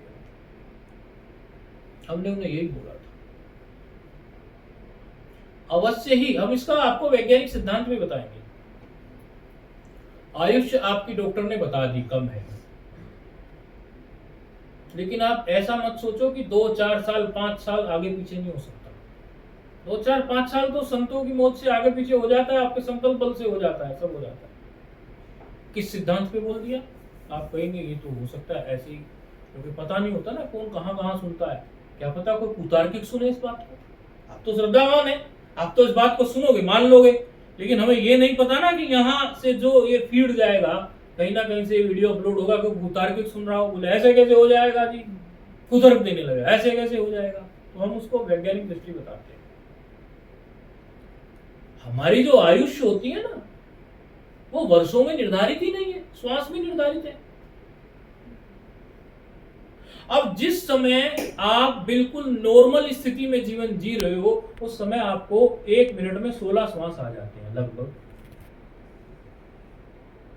हमने उन्हें यही बोला था, अवश्य ही हम इसका आपको वैज्ञानिक सिद्धांत भी बताएंगे। आयुष्य आपकी डॉक्टर ने बता दी कम है, लेकिन आप ऐसा मत सोचो कि 2-4 साल 5 साल आगे पीछे नहीं हो सकता। 2-4-5 साल तो संतों की मौत से आगे पीछे हो जाता है, आपके संकल्प बल से हो जाता है, सब हो जाता है। किस सिद्धांत पे बोल दिया? आप कहेंगे ये तो हो सकता है ऐसे ही, क्योंकि पता नहीं होता ना कौन कहाँ कहाँ सुनता है, क्या पता कोई कुतार्किक सुने इस बात को। आप तो श्रद्धावान है, आप तो इस बात को सुनोगे, मान लोगे, लेकिन हमें ये नहीं पता ना कि यहाँ से जो ये फीड जाएगा, कहीं ना कहीं से वीडियो अपलोड होगा, क्योंकि कुतार्किक सुन रहा हो, बोले ऐसे कैसे हो जाएगा जी, कुतर्क देने लगे, ऐसे कैसे हो जाएगा, तो हम उसको वैज्ञानिक दृष्टि बताते हैं। हमारी जो आयुष्य होती है ना, वो वर्षों में निर्धारित ही नहीं है, श्वास में निर्धारित है। अब जिस समय आप बिल्कुल नॉर्मल स्थिति में जीवन जी रहे हो, उस समय आपको 1 मिनट में 16 श्वास आ जाते हैं लगभग।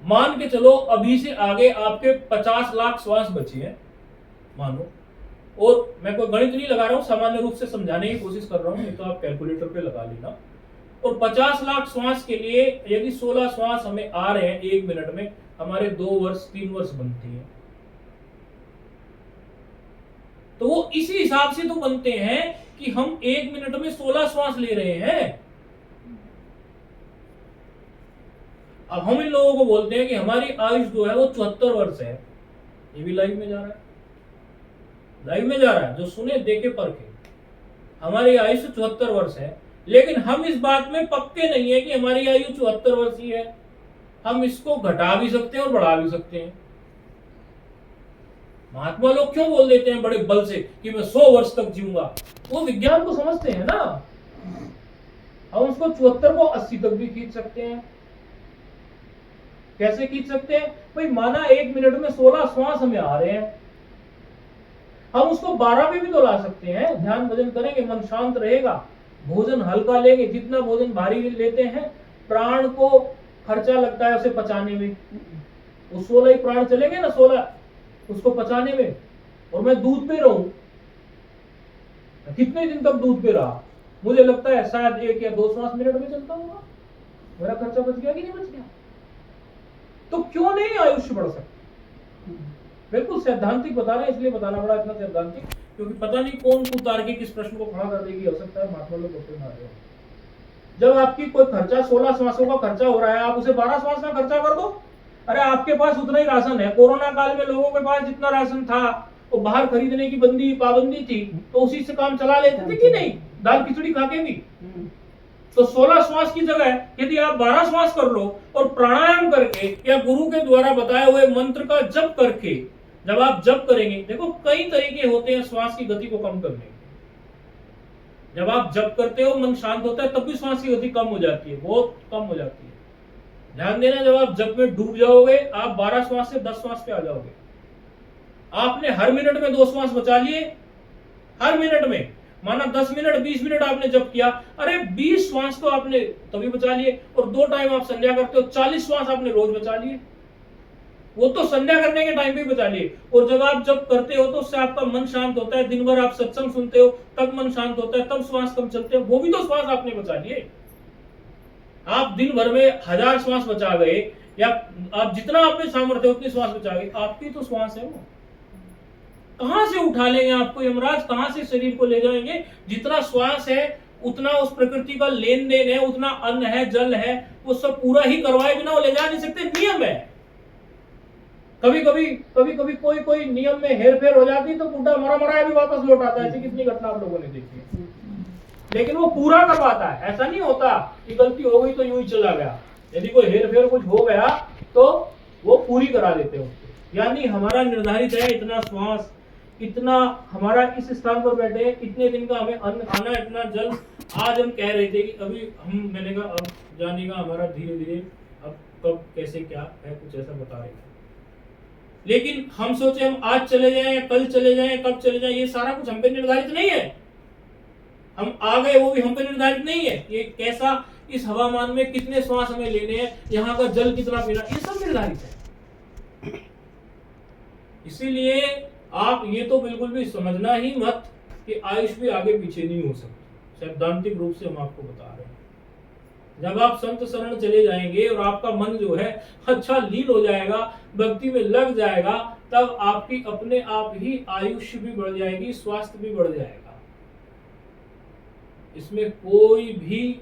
मान के चलो अभी से आगे आपके 50 लाख श्वास बचे हैं मानो, और मैं कोई गणित नहीं लगा रहा हूं, सामान्य रूप से समझाने की कोशिश कर रहा हूं, नहीं तो आप कैलकुलेटर पे लगा लेना। और 50 लाख श्वास के लिए यदि 16 श्वास हमें आ रहे हैं 1 मिनट में, हमारे 2 वर्ष 3 वर्ष बनती है। तो वो इसी हिसाब से तो बनते हैं कि हम 1 मिनट में 16 श्वास ले रहे हैं। अब हम इन लोगों को बोलते हैं कि हमारी आयुष जो है वो 74 वर्ष है। ये भी लाइव में जा रहा है, लाइव में जा रहा है, जो सुने देखे परखे। हमारी आयुष 74 वर्ष है, लेकिन हम इस बात में पक्के नहीं है कि हमारी आयु 74 वर्ष ही है। हम इसको घटा भी सकते हैं और बढ़ा भी सकते हैं। महात्मा लोग क्यों बोल देते हैं बड़े बल से कि मैं 100 वर्ष तक जीऊंगा? वो विज्ञान को समझते हैं ना। हम उसको 74 को 80 तक भी खींच सकते हैं। कैसे खींच सकते हैं भाई? माना 1 मिनट में 16 श्वास हमें आ रहे हैं, हम उसको 12 पे भी तो ला सकते हैं। ध्यान भजन करेंगे, मन शांत रहेगा, भोजन हल्का लेंगे। जितना भोजन भारी लेते हैं, प्राण को खर्चा लगता है उसे पचाने में। वो 16 ही प्राण चलेंगे ना, 16 उसको पचाने में। और मैं दूध पे रहूं, कितने दिन तक दूध पे रहा? मुझे लगता है शायद 1 या 2 श्वास मिनट में चलता होगा। मेरा खर्चा बच गया कि नहीं बच गया? तो क्यों नहीं आयुष्य बढ़ सकती? बिल्कुल सैद्धांतिक बता रहे हैं, इसलिए बताना पड़ा इतना सैद्धांतिक, क्योंकि पता नहीं कौन कुतार्किक इस प्रश्न को खड़ा कर देगी। हो सकता है महात्मा लोग होते ना रहे। जब आपकी कोई खर्चा 16 श्वासों का खर्चा हो रहा है, आप उसे 12 श्वास का खर्चा कर दो। अरे आपके पास उतना ही राशन है। कोरोना काल में लोगों के पास जितना राशन था वो बाहर खरीदने की पाबंदी थी, तो उसी से काम चला लेते थे कि नहीं? दाल खिचड़ी खा के भी। तो 16 श्वास की जगह यदि आप 12 श्वास कर लो और प्राणायाम करके या गुरु के द्वारा बताए हुए मंत्र का जप करके, जब आप जप करेंगे, देखो कई तरीके होते हैं श्वास की गति को कम करने के। जब आप जप करते हो, मन शांत होता है, तब भी श्वास की गति कम हो जाती है, बहुत कम हो जाती है। ध्यान देना, जब आप जप में डूब जाओगे, आप 12 श्वास से 10 श्वास पे आ जाओगे। आपने हर मिनट में 2 श्वास बचा लिए, हर मिनट में। माना 10 मिनट 20 मिनट आपने जप किया, अरे 20 श्वास तो आपने तभी बचा लिए। और 2 टाइम आप संध्या करते हो, 40 श्वास आपने रोज बचा लिए। वो तो संध्या करने के टाइम पे बचा लिए। और जब आप जब करते हो तो उससे आपका मन शांत होता है। दिन भर आप सत्संग सुनते हो, तब मन शांत होता है, तब श्वास कम चलते हैं, वो भी तो श्वास आपने बचा लिए। आप दिन भर में 1000 श्वास बचा गए, या आप जितना आपने सामर्थ्य उतनी श्वास बचा गए, आपकी तो श्वास है वो। कहां से उठा लेंगे आपको यमराज? कहां से शरीर को ले जाएंगे? जितना श्वास है उतना उस प्रकृति का लेन देन है, उतना अन्न है, जल है, वो सब पूरा ही करवाए बिना वो ले जा नहीं सकते। नियम है। कभी कभी कोई नियम में हेरफेर हो जाती तो बूढ़ा मरा मरा भी वापस लौट आता है। ऐसी कितनी घटना आप लोगों ने देखी है। लेकिन वो पूरा करवाता है। ऐसा नहीं होता कि गलती हो गई तो यूं ही चला गया। यदि कोई हेरफेर कुछ हो गया तो वो पूरी करा देते हो। यानी हमारा निर्धारित है इतना श्वास, इतना हमारा इस स्थान पर बैठे, इतने दिन का हमें अन्न खाना, इतना जल। आज हम कह रहे थे कि अभी मैंने कहा अब जाने का हमारा धीरे धीरे, अब कब कैसे क्या है, कुछ ऐसा बता रहे थे। लेकिन हम सोचे हम आज चले जाएं, कल चले जाएं, कब चले जाएं, ये सारा कुछ हम पे निर्धारित नहीं है। हम आ गए वो भी हम पे निर्धारित नहीं है। ये कैसा, इस हवामान में कितने श्वास हमें लेने हैं, यहाँ का जल कितना पीना, ये सब निर्धारित है। इसीलिए आप ये तो बिल्कुल भी समझना ही मत कि आयुष भी आगे पीछे नहीं हो सकती। सैद्धांतिक रूप से हम आपको बता रहे हैं। जब आप संत शरण चले जाएंगे और आपका मन जो है अच्छा लीन हो जाएगा, भक्ति में लग जाएगा, तब आपकी अपने आप ही आयुष्य भी बढ़ जाएगी, स्वास्थ्य भी बढ़ जाएगा। इसमें कोई भी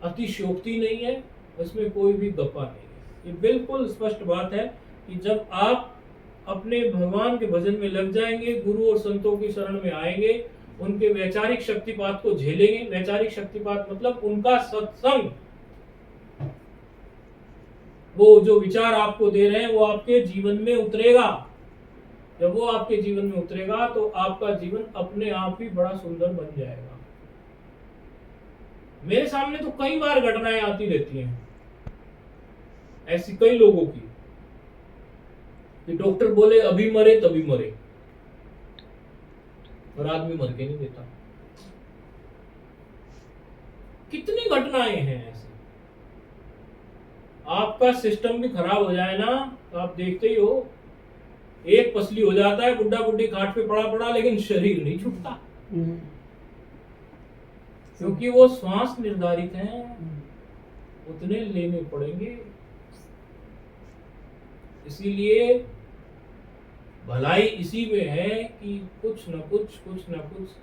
अतिशयोक्ति नहीं है, इसमें कोई भी गप्पा नहीं है। ये बिल्कुल स्पष्ट बात है कि जब आप अपने भगवान के भजन में लग जाएंगे, गुरु और संतों की शरण में आएंगे, उनके वैचारिक शक्तिपात को झेलेंगे। वैचारिक शक्तिपात मतलब उनका सत्संग, वो जो विचार आपको दे रहे हैं वो आपके जीवन में उतरेगा। जब वो आपके जीवन में उतरेगा तो आपका जीवन अपने आप ही बड़ा सुंदर बन जाएगा। मेरे सामने तो कई बार घटनाएं आती रहती हैं ऐसी कई लोगों की कि डॉक्टर बोले अभी मरे तभी मरे, और आदमी मर के नहीं देता। कितनी घटनाएं हैं ऐसी। आपका सिस्टम भी खराब हो जाए ना तो आप देखते ही हो, एक पसली हो जाता है, बुढ़ा बुढ़ी खाट पे पड़ा पड़ा, लेकिन शरीर नहीं छूटता, क्योंकि वो श्वास निर्धारित हैं, उतने लेने पड़ेंगे। इसीलिए भलाई इसी में है कि कुछ न कुछ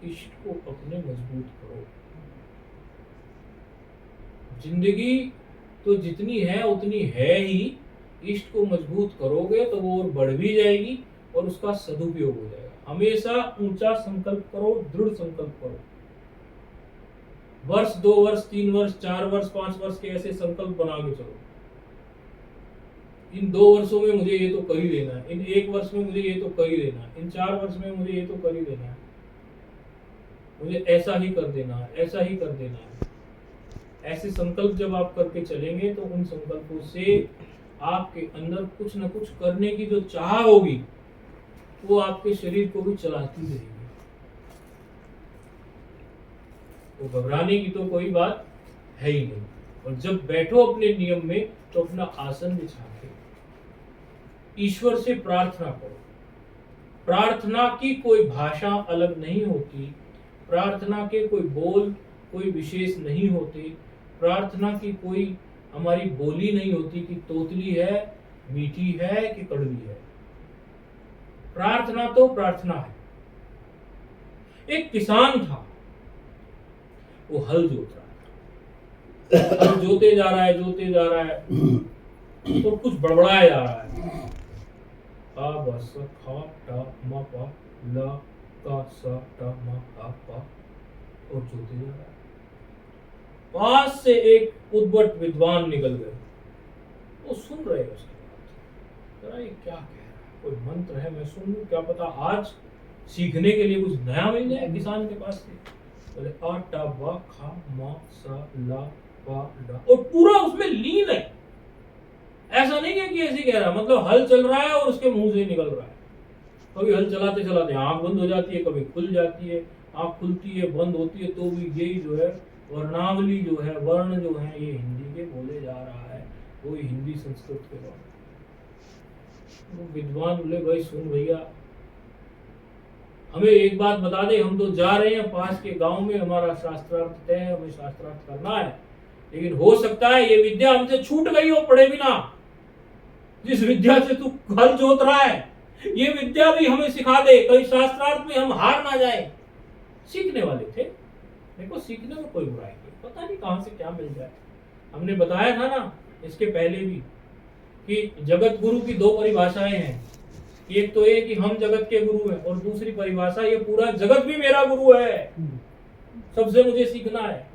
इष्ट को अपने मजबूत करो। जिंदगी तो जितनी है उतनी है ही, इष्ट को मजबूत करोगे तो वो और बढ़ भी जाएगी और उसका सदुपयोग हो जाएगा। हमेशा ऊंचा संकल्प करो, दृढ़ संकल्प करो। वर्ष 2 वर्ष 3 वर्ष 4 वर्ष 5 वर्ष के ऐसे संकल्प बना के चलो। इन 2 वर्षों में मुझे ये तो कर ही देना है, इन 1 वर्ष में मुझे ये तो कर ही देना है, इन 4 वर्ष में मुझे ये तो कर ही देना है, मुझे ऐसा ही कर देना है, ऐसा ही कर देना है। ऐसे संकल्प जब आप करके चलेंगे तो उन संकल्पों से आपके अंदर कुछ न कुछ करने की जो चाह होगी वो आपके शरीर को भी चलाती रहेगी। तो घबराने की तो कोई बात है ही नहीं। और जब बैठो अपने नियम में तो अपना आसन बिछा के ईश्वर से प्रार्थना करो। प्रार्थना की कोई भाषा अलग नहीं होती, प्रार्थना के कोई बोल कोई विशेष नहीं होते, प्रार्थना की कोई हमारी बोली नहीं होती कि तोतली है, मीठी है कि कड़वी है। प्रार्थना तो प्रार्थना है। एक किसान था, वो हल जोत रहा है, हल जोते जा रहा है तो कुछ बड़बड़ाया जा रहा है। आ बस खा टा मा पा ला का सा टा मा पा पा, और जोते जा रहा है। पास से एक उद्भट विद्वान निकल गए, वो सुन रहे हैं उसकी बात। जरा ये क्या कह रहा है, कोई मंत्र है, मैं सुन लूं, क्या पता आज सीखने के लिए कुछ नया मिल जाए किसान के पास से। बोले आ टा बा खा मा सा ला पा डा, और पूरा उसमें लीन है। ऐसा नहीं है कि ऐसे कह रहा, मतलब हल चल रहा है और उसके मुंह से निकल रहा है। कभी हल चलाते चलाते आंख बंद हो जाती है, कभी खुल जाती है, आंख खुलती है बंद होती है, तो भी यही जो है वर्णावली जो है, वर्ण जो है, ये हिंदी के बोले जा रहा है, कोई हिंदी संस्कृत के वर्ण। तो विद्वान बोले भाई सुन भैया, हमें एक बात बता दे, हम तो जा रहे हैं पास के गांव में, हमारा शास्त्रार्थ तय है, हमें शास्त्रार्थ करना है, लेकिन हो सकता है ये विद्या हमसे छूट गई हो पढ़े बिना। जिस विद्या से तू हल जोत रहा है, ये विद्या भी हमें सिखा दे, कहीं शास्त्रार्थ में हम हार ना जाए। सीखने वाले थे, देखो सीखने में कोई बुराई नहीं, पता नहीं कहां से क्या मिल जाए। हमने बताया था ना इसके पहले भी कि जगत गुरु की 2 परिभाषाएं हैं। एक तो ये कि हम जगत के गुरु हैं, और दूसरी परिभाषा ये पूरा जगत भी मेरा गुरु है, सबसे मुझे सीखना है।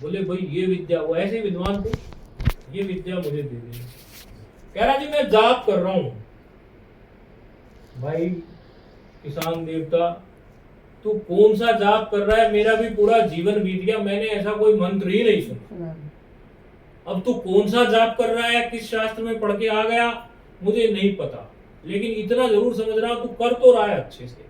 बोले भाई ये विद्या, वो ऐसे विद्वान थे, ये विद्या मुझे दे दे। कह रहा जी मैं जाप कर रहा हूं। भाई किसान देवता, तू कौन सा जाप कर रहा है, मेरा भी पूरा जीवन बीत गया, मैंने ऐसा कोई मंत्र ही नहीं सुना। अब तू कौन सा जाप कर रहा है, किस शास्त्र में पढ़ के आ गया, मुझे नहीं पता, लेकिन इतना जरूर समझ रहा हूं तू कर तो रहा है अच्छे से।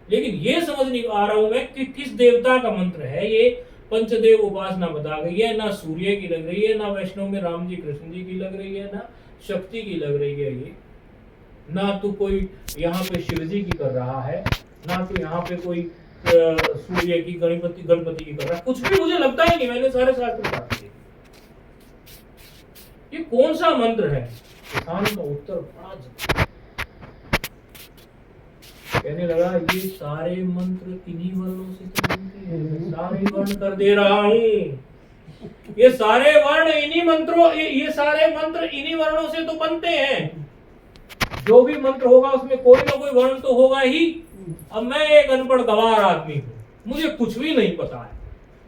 लेकिन ये समझ नहीं आ रहा हूं मैं कि किस देवता का मंत्र है ये। पंचदेव उपासना बता गई है, ना सूर्य की लग रही है, ना वैष्णव में राम जी कृष्ण जी की लग रही है, ना शक्ति की लग रही है ये, ना तू कोई यहाँ पे शिव जी की कर रहा है, ना तो यहाँ पे कोई सूर्य की गणपति की कर रहा है, कुछ भी मुझे लगता ही नहीं। मैंने सारे शास्त्र पढ़ लिए, ये कौन सा मंत्र है। किसान का उत्तर बड़ा कहने लगा, ये सारे मंत्र इन्हीं वर्णों से तो बनते हैं, सारे वर्ण कर दे रहा हूं, ये सारे वर्ण इन्हीं मंत्रों, ये सारे मंत्र इन्हीं वर्णों से तो बनते हैं। जो भी मंत्र होगा उसमें कोई ना कोई वर्ण तो होगा ही। अब मैं एक अनपढ़ गवार आदमी हूँ, मुझे कुछ भी नहीं पता है,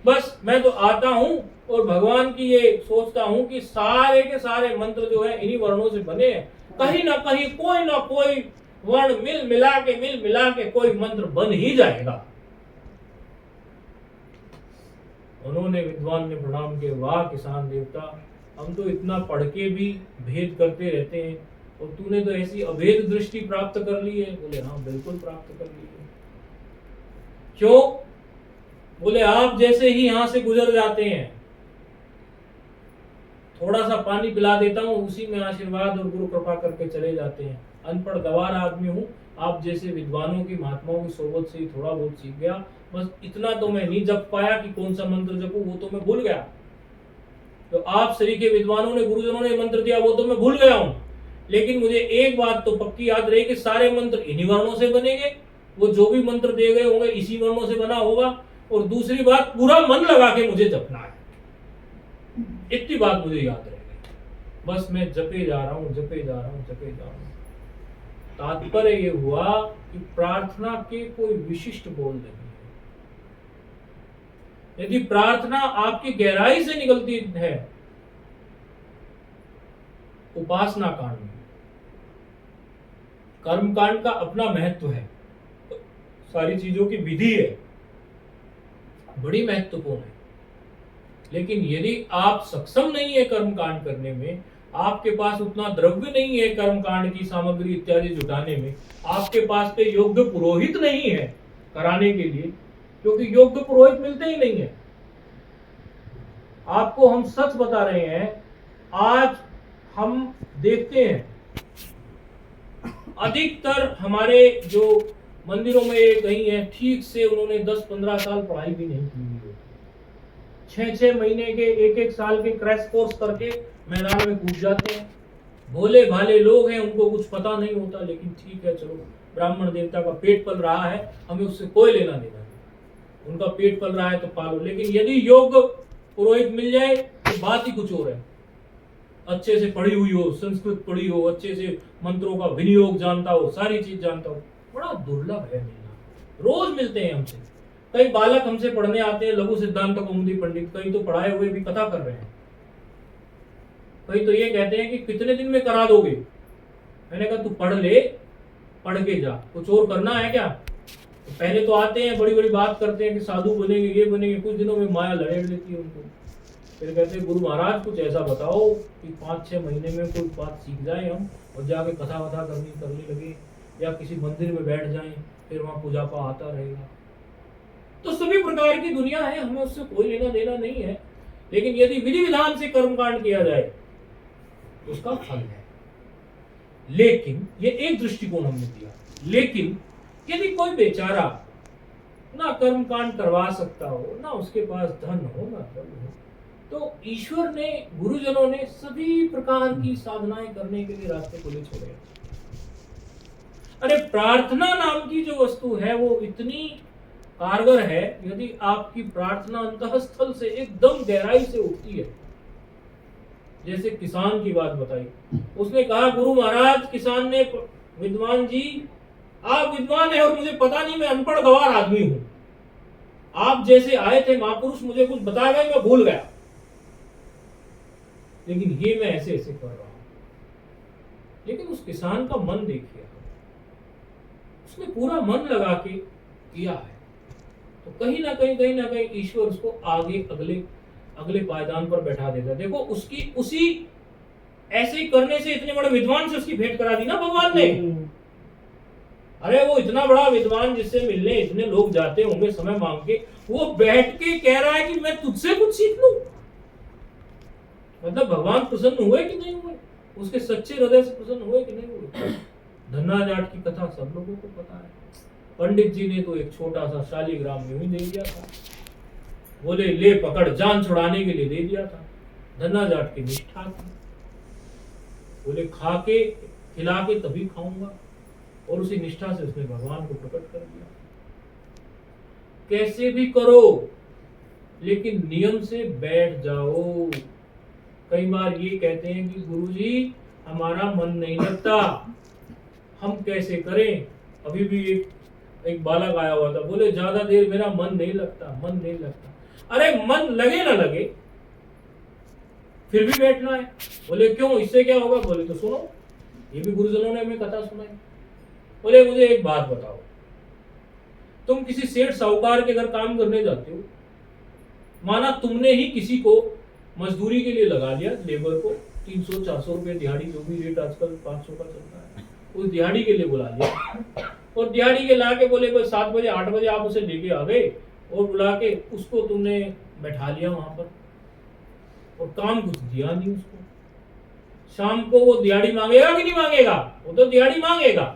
बस मैं तो आता हूँ और भगवान की ये सोचता हूँ कि सारे के सारे मंत्र जो है इन्हीं वर्णों से बने हैं, कहीं ना कोई वर्ण मिल मिला के कोई मंत्र बन ही जाएगा। उन्होंने विद्वान ने प्रणाम किया, वाह किसान देवता, हम तो इतना पढ़ के भी भेद करते रहते हैं और तूने तो ऐसी अभेद दृष्टि प्राप्त कर ली है। बोले हाँ बिल्कुल प्राप्त कर ली है। क्यों? बोले आप जैसे ही यहां से गुजर जाते हैं, थोड़ा सा पानी पिला देता हूँ, उसी में आशीर्वाद और गुरु कृपा करके चले जाते हैं। अनपढ़ गवार आदमी हूँ, आप जैसे विद्वानों की महात्माओं की सोबत से ही थोड़ा बहुत सीख गया, बस इतना तो मैं नहीं जप पाया कि कौन सा मंत्र जपूं, वो तो मैं भूल गया। तो आप सरीखे विद्वानों ने, गुरुजनों ने मंत्र दिया, वो तो मैं भूल गया हूँ, लेकिन मुझे एक बात तो पक्की याद रही कि सारे मंत्र इन्हीं वर्णों से बनेंगे, वो जो भी मंत्र दिए गए होंगे इसी वर्णों से बना होगा, और दूसरी बात पूरा मन लगा के मुझे जपना है। इतनी बात मुझे याद रह गई, बस मैं जपे जा रहा हूँ, जपे जा रहा हूँ, जपे जा रहा हूँ। तात्पर्य ये हुआ कि प्रार्थना के कोई विशिष्ट बोल नहीं है। यदि प्रार्थना आपकी गहराई से निकलती है, उपासना कांड में, कर्म कांड का अपना महत्व है, सारी चीजों की विधि है, बड़ी महत्वपूर्ण है, लेकिन यदि आप सक्षम नहीं है कर्म कांड करने में, आपके पास उतना द्रव्य नहीं है कर्म कांड की सामग्री इत्यादि जुटाने में, आपके पास पे योग्य पुरोहित नहीं है कराने के लिए, क्योंकि योग्य पुरोहित मिलते ही नहीं है। आपको हम सच बता रहे हैं, आज हम देखते हैं अधिकतर हमारे जो मंदिरों में कहीं है, ठीक से उन्होंने 10-15 साल पढ़ाई भी नहीं की हुई, 6-6 महीने के, 1-1 साल के क्रैश कोर्स करके मैदान में कूद जाते हैं। भोले भाले लोग हैं, उनको कुछ पता नहीं होता, लेकिन ठीक है चलो, ब्राह्मण देवता का पेट पल रहा है, हमें उससे कोई लेना देना नहीं, उनका पेट पल रहा है तो पालो। लेकिन यदि योग्य पुरोहित मिल जाए तो बात ही कुछ और है, अच्छे से पढ़ी हुई हो, संस्कृत पढ़ी हो, अच्छे से मंत्रों का विनियोग जानता हो, सारी चीज जानता हो, बड़ा दुर्लभ है मिलना। रोज मिलते हैं हमसे, कई बालक हमसे पढ़ने आते हैं, लघु सिद्धांत कौमुदी पंडित, कई तो पढ़ाए हुए भी कथा कर रहे हैं, कई तो ये कहते हैं कि कितने दिन में करा दोगे। मैंने कहा तू पढ़ ले, पढ़ के जा, कुछ और करना है क्या? तो पहले तो आते हैं, बड़ी बड़ी बात करते हैं कि साधु बनेंगे, ये बनेंगे, कुछ दिनों में माया लड़ेड़ लेती है उनको, फिर कहते हैं गुरु महाराज कुछ ऐसा बताओ कि 5-6 महीने में कोई बात सीख जाए हम, और जाके कथा वथा करने लगे, या किसी मंदिर में बैठ जाएं, फिर वहां पूजा पाठ आता रहेगा। तो सभी प्रकार की दुनिया है, हमें उससे कोई लेना देना नहीं है, लेकिन यदि विधि विधान से कर्मकांड किया जाए उसका फल है। लेकिन ये एक दृष्टिकोण हमने दिया, लेकिन यदि कोई बेचारा ना कर्मकांड करवा सकता हो, ना उसके पास धन हो, ना धन हो, तो ईश्वर ने, गुरुजनों ने सभी प्रकार की साधनाएं करने के लिए रास्ते खुले छोड़े। अरे प्रार्थना नाम की जो वस्तु है वो इतनी कारगर है, यदि आपकी प्रार्थना अंतःस्थल से एकदम गहराई से उठती है। जैसे किसान की बात बताई, उसने कहा गुरु महाराज, किसान ने, विद्वान जी आप विद्वान है और मुझे पता नहीं, मैं अनपढ़ गवार आदमी हूं, आप जैसे आए थे महापुरुष, मुझे कुछ बताया गया, मैं भूल गया, लेकिन ये मैं ऐसे ऐसे कर रहा हूं। लेकिन उस किसान का मन देखिए, उसने पूरा मन लगा के किया है, तो कहीं ना कहीं ईश्वर उसको आगे अगले पायदान पर बैठा देता है। देखो उसकी उसी ऐसे करने से इतने बड़े विद्वान से उसकी भेंट करा दी ना भगवान ने। अरे वो इतना बड़ा विद्वान जिससे मिलने इतने लोग जाते होंगे समय मांग के, वो बैठ के कह रहा है कि मैं तुझसे कुछ सीख लूं। मतलब भगवान प्रसन्न हुए कि नहीं हुए, उसके सच्चे हृदय से प्रसन्न हुए कि नहीं हुए। धन्ना जाट की कथा सब लोगों को पता है। पंडित जी ने तो एक छोटा सा शालीग्राम में ही दे दिया था, बोले ले पकड़, जान छुड़ाने के लिए दे दिया था। धन्ना जाट की निष्ठा थी, बोले खा के खिला के तभी खाऊंगा, और उसी निष्ठा से उसने भगवान को प्रकट कर दिया। कैसे भी करो लेकिन नियम से बैठ जाओ। कई बार ये कहते हैं कि गुरुजी हमारा मन नहीं लगता, हम कैसे करें। अभी भी एक बालक आया हुआ था, बोले ज्यादा देर मेरा मन नहीं लगता, मन नहीं लगता। अरे मन लगे ना लगे, फिर भी बैठना है। बोले क्यों, इससे क्या होगा। बोले तो सुनो, ये भी गुरुजनों ने हमें कथा सुनाई। बोले मुझे एक बात बताओ, तुम किसी सेठ साहूकार के घर काम करने जाते हो, माना तुमने ही किसी को मजदूरी के लिए लगा लिया, लेबर को 300-400 रुपए दिहाड़ी, जो भी रेट आजकल 500 का चलता है, उस दिहाड़ी के लिए बुला लिया, और दिहाड़ी के ला के बोले बस 7 बजे 8 बजे आप उसे लेके आ गए, और बुला के उसको तुमने बैठा लिया वहां पर, और काम कुछ दिया नहीं उसको। शाम को वो दिहाड़ी मांगेगा कि नहीं मांगेगा, वो तो दिहाड़ी मांगेगा।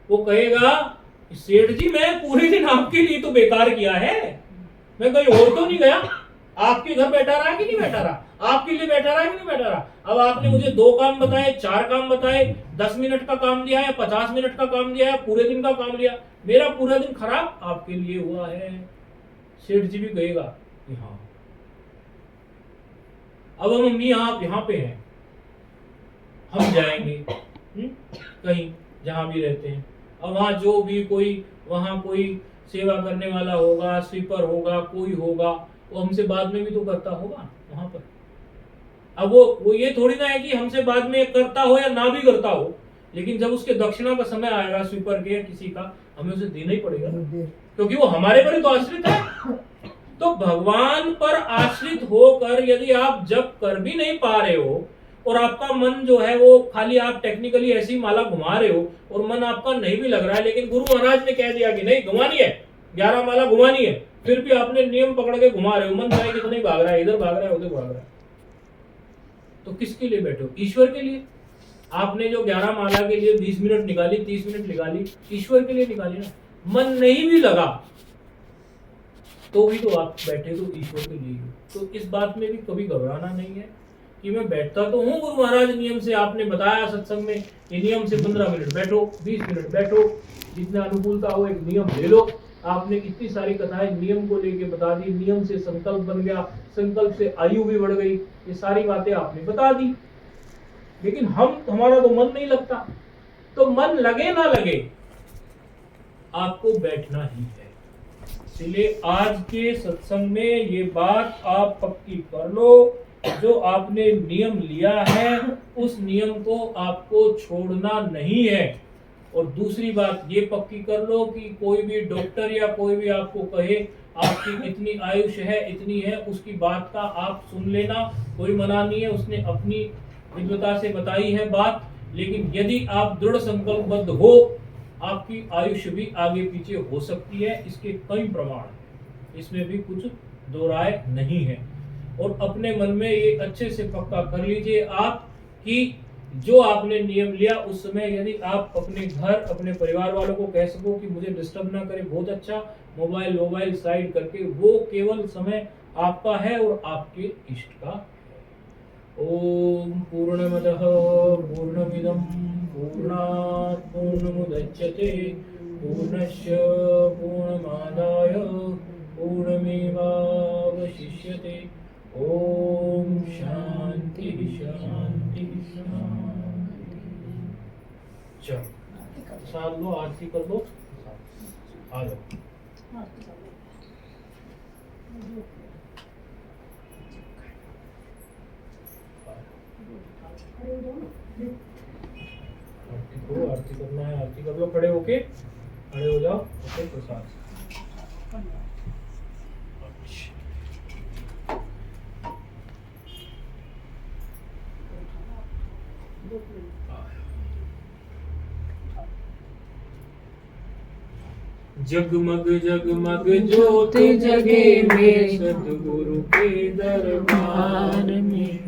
वो कहेगा सेठ जी मैं पूरे दिन आपके लिए तो बेकार किया है, मैं कहीं और तो नहीं गया, आपके घर बैठा रहा कि नहीं बैठा रहा, आपके लिए बैठा रहा कि नहीं बैठा रहा। अब आपने मुझे 2 काम बताए, 4 काम बताए, 10 मिनट का काम दिया है, 50 मिनट का काम दिया है, पूरे दिन का काम दिया, मेरा पूरा दिन खराब आपके लिए हुआ है। सेठ जी भी कहेगा कि हाँ। अब हम मम्मी आप यहाँ पे हैं, हम जाएंगे कहीं जहां भी रहते हैं, अब वहां जो भी वहां कोई सेवा करने वाला होगा, स्वीपर होगा, कोई होगा, वो हमसे बाद में भी तो करता होगा वहां पर। अब वो ये थोड़ी ना है कि हमसे बाद में करता हो या ना भी करता हो, लेकिन जब उसके दक्षिणा का समय आएगा स्वीपर के या किसी का, हमें उसे देना ही पड़ेगा, क्योंकि वो हमारे पर ही तो आश्रित है। तो भगवान पर आश्रित होकर यदि आप जब कर भी नहीं पा रहे हो, और आपका मन जो है वो खाली आप टेक्निकली ऐसी माला घुमा रहे हो, और मन आपका नहीं भी लग रहा है, लेकिन गुरु महाराज ने कह दिया कि नहीं घुमानी है, 11 माला घुमानी है, फिर भी आपने नियम पकड़ के घुमा रहे हो, मन चाहे कितना ही भाग रहा है, इधर भाग रहा है उधर भाग रहा है, तो किसके लिए बैठे हो, ईश्वर के लिए। आपने जो 11 माला के लिए 20 मिनट निकाली, 30 मिनट निकाली, ईश्वर के लिए निकाली ना। मन नहीं भी लगा तो भी तो आप बैठे तो ईश्वर के लिए। तो इस बात में भी कभी घबराना नहीं है कि मैं बैठता तो हूँ गुरु महाराज नियम से, आपने बताया सत्संग में ये नियम से 15 मिनट बैठो, 20 मिनट बैठो, जितना अनुकूलता हो एक नियम ले लो। आपने इतनी सारी कथाएं नियम को लेके बता दी, नियम से संकल्प बन गया, संकल्प से आयु भी बढ़ गई, ये सारी बातें आपने बता दी, लेकिन हमारा तो मन नहीं लगता। तो मन लगे ना लगे आपको बैठना ही है। इसलिए आज के सत्संग में ये बात आप पक्की कर लो, जो आपने नियम लिया है उस नियम को आपको छोड़ना नहीं है। और दूसरी बात ये पक्की कर लो कि कोई भी डॉक्टर या कोई भी आपको कहे आपकी इतनी आयुष है, इतनी है, उसकी बात का आप सुन लेना, कोई मना नहीं है, उसने अपनी विद्वता से बताई है बात। लेकिन यदि आप दृढ़ संकल्पबद्ध हो, आपकी आयुष्य भी आगे पीछे हो सकती है, इसके कई प्रमाण हैं, इसमें भी कुछ दो राय नहीं है। और अपने मन में ये अच्छे से पक्का कर लीजिए आप कि जो आपने नियम लिया उस समय यदि आप अपने घर, अपने परिवार वालों को कह सको कि मुझे डिस्टर्ब ना करें, बहुत अच्छा, मोबाइल साइड करके, वो केवल समय आपका है और आपके इष्ट का है। ओम पूर्णमदः पूर्णमिदं पूर्णात् पूर्णमुदच्यते पूर्णस्य पूर्णमादाय पूर्णमेवावशिष्यते। ओम शांति शांति शांति। चलो साथ लो, आरती कर लो, आ जाओ। आरती करना है, आरती कर लो, खड़े होके, खड़े हो जाओ, ओके प्रसाद। जगमग जगमग ज्योत जगे मेरे सतगुरु के दरबार में,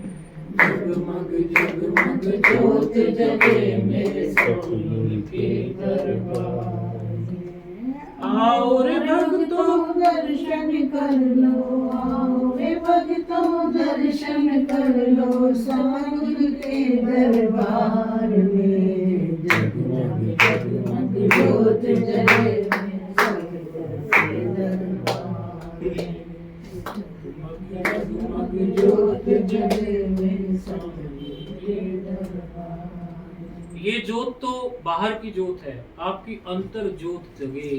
जगमग जगमग ज्योत जगे मेरे सतगुरु के दरबार में। आओ रे भक्तों दर्शन कर लो, आओ रे भक्तों दर्शन कर लो, सतगुरु के दरबार में। जगमग जगमग ज्योत जगे ज्योत जगे मेरे सतगुरु के दरबार। ये ज्योत तो की ज्योत है, आपकी अंतर ज्योत जगे।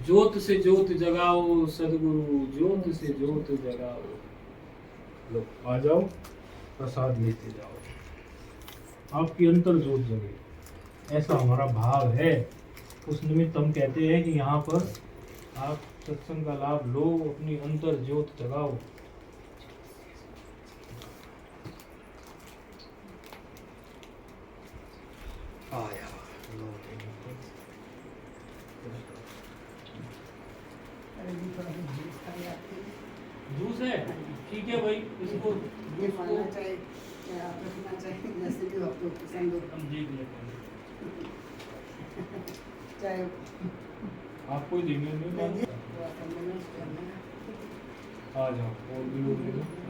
ज्योत से ज्योत जगाओ सदगुरु, ज्योत से ज्योत जगाओ। लो आ जाओ, प्रसाद लेते जाओ, आपकी अंतर ज्योत जगे, ऐसा हमारा भाव है। उस निमित्त हम कहते हैं कि यहाँ पर आप सत्संग का लाभ लो, अपनी अंतर ज्योत जगाओ। आया जूस है, ठीक है भाई, इसको ये खाना चाहिए या आप रखना चाहिए, जैसे भी आपको पसंद हो। हम देख लेते हैं। चाहे आपको ही देंगे, नहीं नहीं, मालूम। वो आप मैनेज करना है। आ जाओ और भी लोग ले लो।